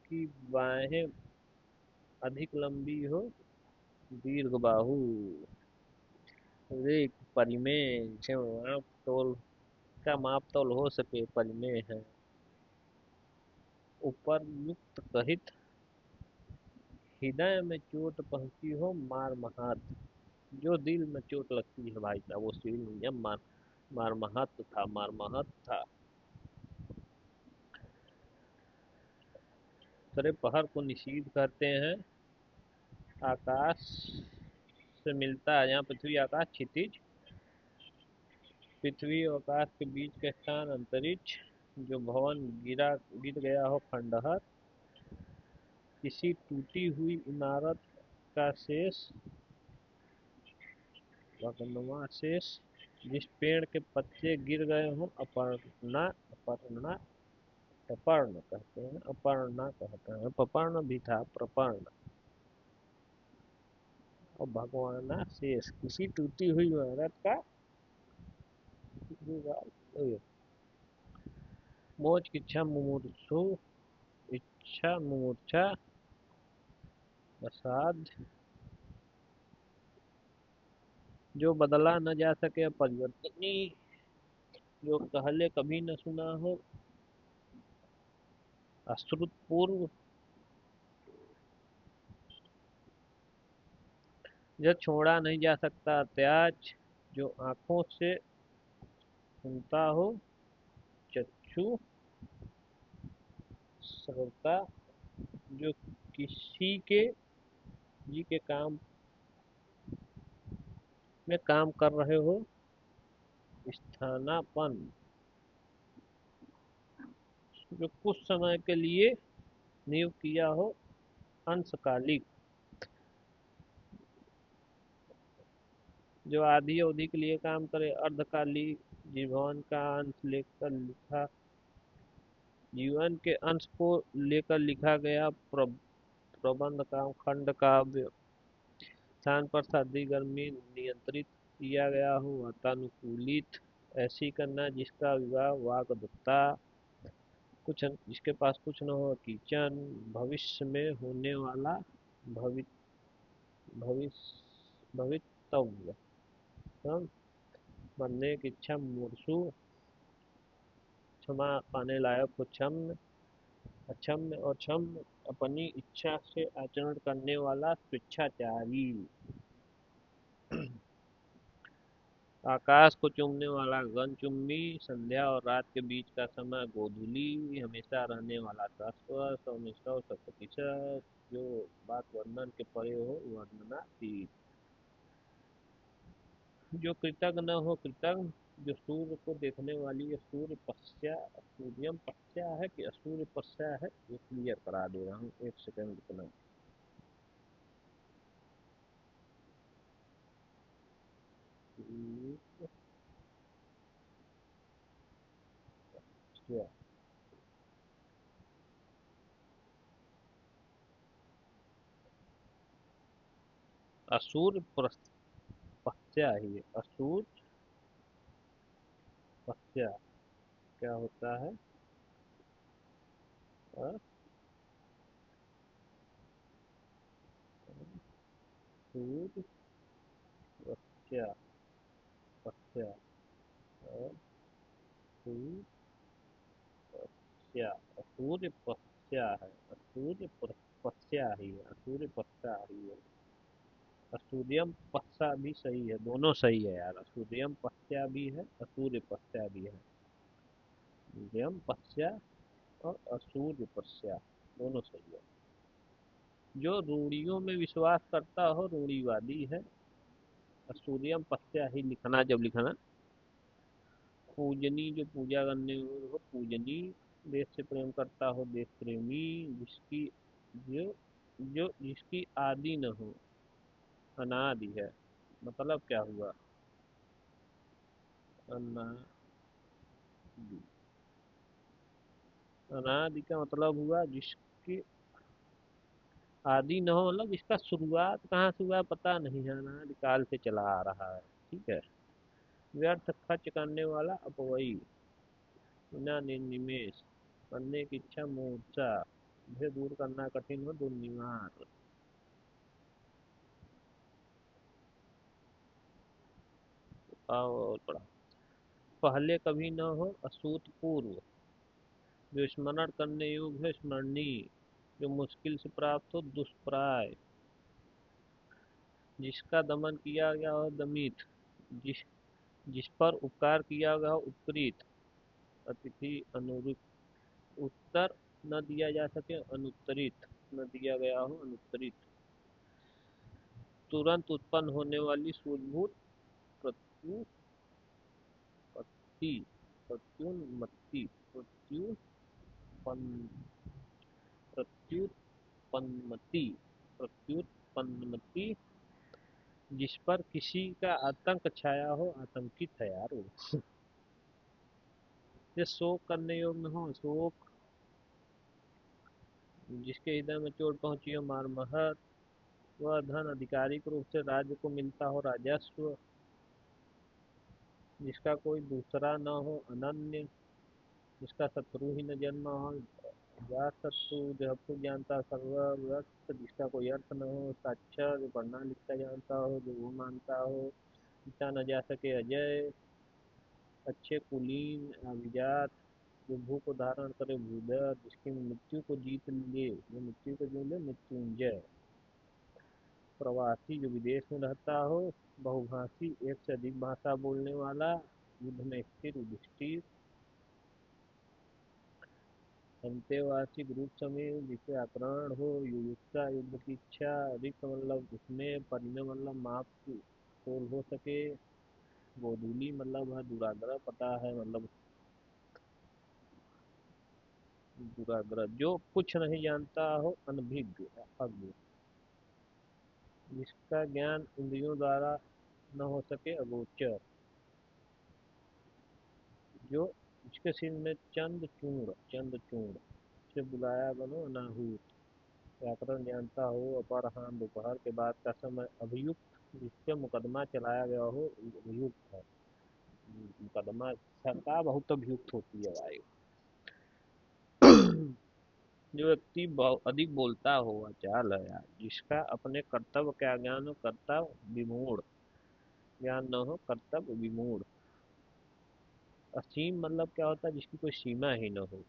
की बाहें अधिक लंबी हो, दीर्घ बाहु। रेख परिमेय, जो माप तोल का माप तोल हो सके, परिमेय है। उपरयुक्त कहित, हृदय में चोट पहुंची हो, मार महात। जो दिल में चोट लगती है भाई साहब, वो सिविल इंजन मार महत था, मार महत था। सरे पहर को निषीध करते हैं। आकाश से मिलता है, यहाँ पृथ्वी आकाश क्षितिज। पृथ्वी और आकाश के बीच का स्थान अंतरिक्ष। जो भवन गिर गया हो, खंडहर। किसी टूटी हुई इमारत का शेष, भग्नवा शेष। जिस पेड़ के पत्ते गिर गए हों, अपर्णा। अपर्णा, पपर्ण कहते हैं, अपर्णा कहते हैं, पपर्ण भी था, प्रपर्ण। और भगवाना शेष, किसी टूटी हुई इमारत का मोच की इच्छा मुमूर्षु, इच्छा मुमूर्छा। प्रसाद, जो बदला न जा सके, परिवर्तनीय। जो पहले कभी न सुना हो, अश्रुतपूर्व। जो छोड़ा नहीं जा सकता, त्याज। जो आंखों से सुनता हो, चक्षु। श्रोता, जो किसी के जी के काम में काम कर रहे हो, स्थानापन्न। जो कुछ समय के लिए नियुक्त किया हो, अंशकालिक। जो आधी अवधि के लिए काम करे, अर्धकालिक। जीवन का अंश लेकर लिखा, जीवन के अंश को लेकर लिखा गया प्रबंध का खंड काव्य। स्थान पर सर्दी गर्मी नियंत्रित किया गया हो, वातानुकूलित। ऐसी कन्या जिसका विवाह वाग्दत्ता, कुछ जिसके पास कुछ न हो, किचन। भविष्य में होने वाला, भविष्य भवितव्य। बनने की इच्छा मूर्छु, क्षमा पाने लायक हो, क्षम्य। अक्षम्य और क्षम्य, अपनी इच्छा से आचरण करने वाला, स्वेच्छाचारी। आकाश को चूमने वाला, गगनचुंबी। संध्या और रात के बीच का समय, गोधूली। हमेशा रहने वाला, शाश्वत। और निष्ठा 100%। जो बात वर्णन के परे हो, वर्णनातीत। जो कृतज्ञ न हो, कृतज्ञ। जो सूर्य को देखने वाली है, सूर्य पश्चा। सूर्यम पश्चा है कि असूर्य पश्चा है, ये क्लियर करा दे रहा हूँ, एक सेकंड रुकना। असूर्य पश्चा ही है, असूर्य पश्चा। क्या होता है? असूर्य पश्चा, पश्चा। असूर्य पश्चा, असूर्य पश्चा है, असूर्य पश्चा ही है, असूर्य पश्चा ही है। असूर्यम पश्चा भी सही है, दोनों सही है यार। असूर्यम पश्चा भी है, असूर्य पश्चा भी है। सूर्यम पश्चा और असूर्य पश्चा, दोनों सही है। जो रूढ़ियों में विश्वास करता हो, रूढ़िवादी है। सूर्यम पश्चा ही लिखना, जब लिखना। पूजनी, जो पूजा करने हो, पूजनी। देश से प्रेम करता हो, देश प्रेमी। जिसकी जो जो जिसकी आदि न हो, अनादि है। मतलब क्या हुआ? अनादि। अनादि का मतलब हुआ जिसकी आदि न हो मतलब इसका शुरुआत कहाँ से हुआ पता नहीं है, अनादि काल से चला आ रहा है। ठीक है। व्यर्थ खर्च करने वाला अपव्ययी, बिना निर्निमेष, करने की इच्छा मूर्छा, उसे दूर करना कठिन हो दुर्निवार। और पढ़ा, पहले कभी न हो असूत पूर्व, जो स्मरण करने योग्य है स्मरणीय, जो मुश्किल से प्राप्त हो दुष्प्राय, जिसका दमन किया गया हो दमित, जिस जिस पर उपकार किया गया हो उपकृत, अतिथि अनुरूप, उत्तर न दिया जा सके अनुत्तरित, न दिया गया हो अनुत्तरित, तुरंत उत्पन्न होने वाली सूझबूझ प्रत्युत्पत्ति, प्रत्युन्मत्ति, प्रत्युत्पन्नति, प्रत्युत्पन्नति, जिस पर किसी का आतंक छाया हो, आतंकित है यार वो। ये शोक करने योग्य न हो शोक, जिसके हृदय में चोट पहुंची हो मारमहत, वह धन आधिकारिक रूप से राज्य को मिलता हो राजस्व, जिसका कोई दूसरा न हो अनन्य, जिसका शत्रु ही न जन्मा हो जात शत्रु, जो सब कुछ जानता सर्वव्यक्त, जिसका कोई अर्थ न हो साक्षर, जो पढ़ना लिखता जानता हो, जो वो मानता हो, जीता न जा सके अजय, अच्छे कुलीन अभिजात, जो भू को धारण करे भूधर, जिसकी मृत्यु को जीत ले, जो मृत्यु को जीत ले मृत्युंजय, प्रवासी, जो विदेश में रहता हो, बहुभाषी, एक से अधिक भाषा बोलने वाला, युद्ध में स्थिर युधिष्ठिर, अंतेवासी, ग्रुप समेत, जिसे आक्रामण हो, युयुत्सा, युद्ध की इच्छा, रिक्त मतलब उसमें, परिणय मतलब माप की तोल हो सके, गोधूली मतलब है दुराग्रह, पता है मतलब दुराग्रह, जो कुछ नहीं जानता हो अनभिज्ञ अज्ञ, जिसका ज्ञान इंद्रियों द्वारा न हो सके अगोचर, जो जिसके सिर में चंद्रचूर्ण से बुलाया बनो अनाहूत, व्याकरण जानता हो अपराह्न दोपहर के बाद का समय अभियुक्त, जिससे मुकदमा चलाया गया हो अभियुक्त है, मुकदमा सरकार बहुत अभियुक्त होती है भाई। जो व्यक्ति अधिक बोलता हो चाल है यार, जिसका अपने कर्तव्य का ज्ञान हो कर्तव्य विमूढ़, ज्ञान न हो कर्तव्य विमूढ़, असीम मतलब क्या होता है जिसकी कोई सीमा ही न हो,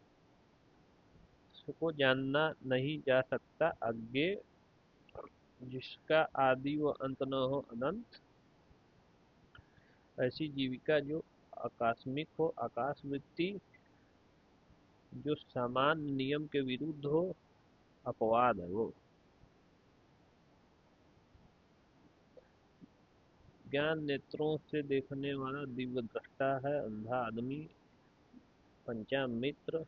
उसको जानना नहीं जा सकता आगे, जिसका आदि व अंत न हो अनंत, ऐसी जीविका जो आकस्मिक हो आकाशवृत्ति, जो सामान्य नियम के विरुद्ध हो अपवाद है वो, ज्ञान नेत्रों से देखने वाला दिव्य दृष्टा है अंधा आदमी, पंचामित्र,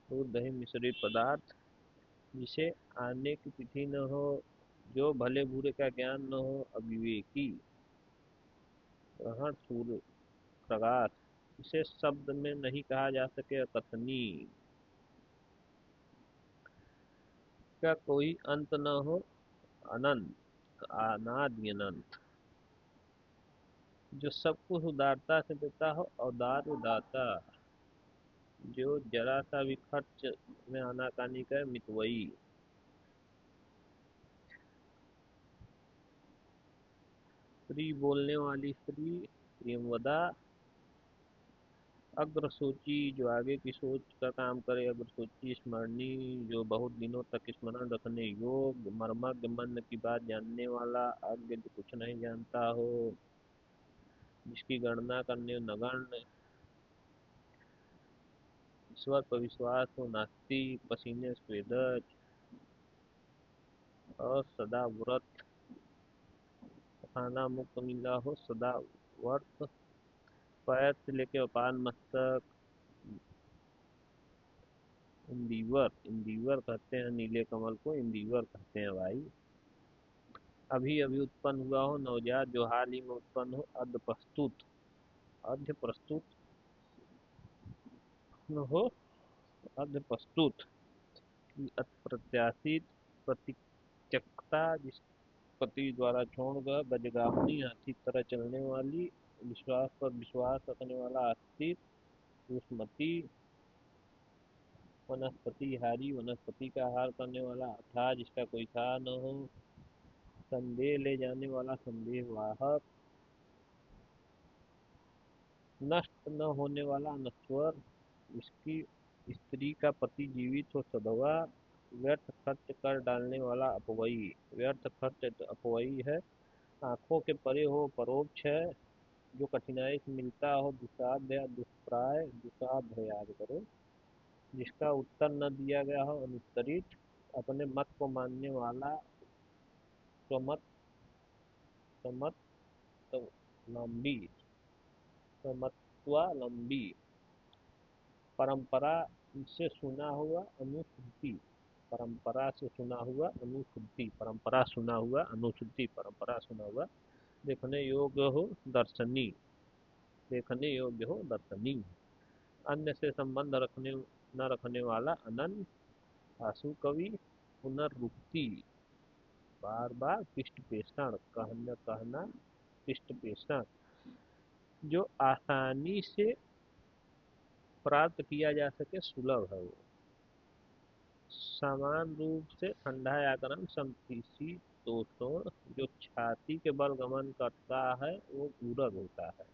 दूध दही मिश्रित पदार्थ, जिसे आने की तिथि न हो, जो भले बुरे का ज्ञान न हो अविवेकी, ग्रहण सूर्य प्रकाश, इसे शब्द में नहीं कहा जा सके अकथनीय, का कोई अंत न हो अनंत अनादि अनंत, जो सब कुछ उदारता से देता हो औदार्य दाता, जो जरा सा भी खर्च में आनाकानी का मितवई, स्त्री बोलने वाली स्त्री प्रियंवदा, अग्र सोची, जो आगे की सोच का काम करे अग्र सोची, स्मरणी, जो बहुत दिनों तक स्मरण रखने योग्य, मर्मज्ञ मन की बात जानने वाला, अज्ञ जो कुछ नहीं जानता हो, जिसकी गणना करने नगण्य, ईश्वर पर विश्वास हो नास्तिक, पसीने स्वेदज, और सदा व्रत, खाना मुक्त मिला हो सदा व्रत, पैर से लेके अपान मस्तक, इंदिवर, इंदिवर कहते हैं नीले कमल को, इंदिवर कहते हैं भाई, अभी अभी उत्पन्न हुआ हो नवजात, जो हाल ही में उत्पन्न हो अर्ध प्रस्तुत, अर्ध प्रस्तुत न हो अर्ध प्रस्तुत, अप्रत्याशित, प्रतीचकता, जिस पति द्वारा छोड़कर गजगामिनी हाथी की तरह चलने वाली, विश्वास पर विश्वास रखने वाला आस्तिक, दुष्मति, वनस्पतिहारी, वनस्पति का आहार करने वाला, अथाह जिसका कोई था न हो, संदेह ले जाने वाला, संदेह वाहक, नष्ट न होने वाला, नश्वर, इसकी स्त्री का पति जीवित हो, सधवा, व्यर्थ खर्च कर डालने वाला, अपव्ययी, व्यर्थ खर्च अपव्ययी है, आंखों के परे हो, परोक्ष है, जो कठिनाई से मिलता हो, दुसाध्य या दुष्प्राय, दुसाध्य याद करो, जिसका उत्तर न दिया गया हो, अनुत्तरित, अपने मत को मानने वाला, स्वमत, समत, लंबी, समत्वालंबी, परंपरा से सुना हुआ, अनुश्रुति, परंपरा से सुना हुआ, अनुश्रुति, परंपरा सुना हुआ, अनुश्रुति, परंपरा सुना हुआ, देखने योग्य हो, दर्शनी, देखने योग्य हो, दर्शनी, अन्य से संबंध रखने न रखने वाला, अनंत, आंसू कवि, पुनर्रुक्ति, बार बार, पृष्ठ पेषण, कहना कहना, पृष्ठ पेषण, जो आसानी से प्राप्त किया जा सके, सुलभ है वो, समान रूप से ठंडा आकरण, समशीतोष्ण, जो छाती के बल गमन करता है वो ऊरग होता है,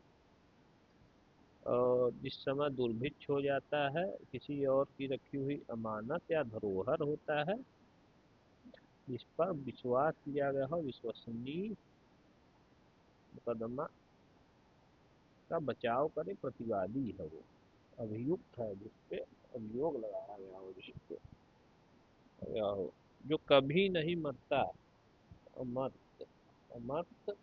और जिस समय दुर्भिक्ष हो जाता है, किसी और की रखी हुई अमानत या धरोहर होता है, जिस पर विश्वास किया गया हो, विश्वसनीय, मुकदमा का बचाव करे, प्रतिवादी है वो, अभियुक्त है जिसपे अभियोग लगाया गया हो, जिसपे गया हो, जो कभी नहीं मरता, अमर्त, अमर्त,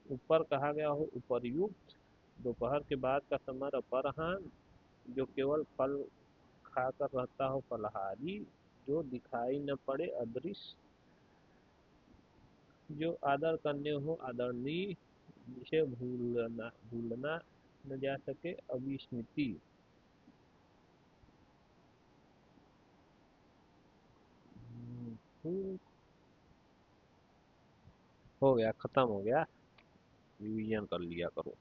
ऊपर कहा गया हो, उपर्युक्त, दोपहर के बाद का समय, अपराह्न, जो केवल फल खाकर रहता हो, फलहारी, जो दिखाई न पड़े, अदृश्य, जो आदर करने हो, आदरणीय, जिसे भूलना भूलना न जा सके, अविस्मृति, हो गया, खत्म हो गया, रिवीजन कर लिया करो।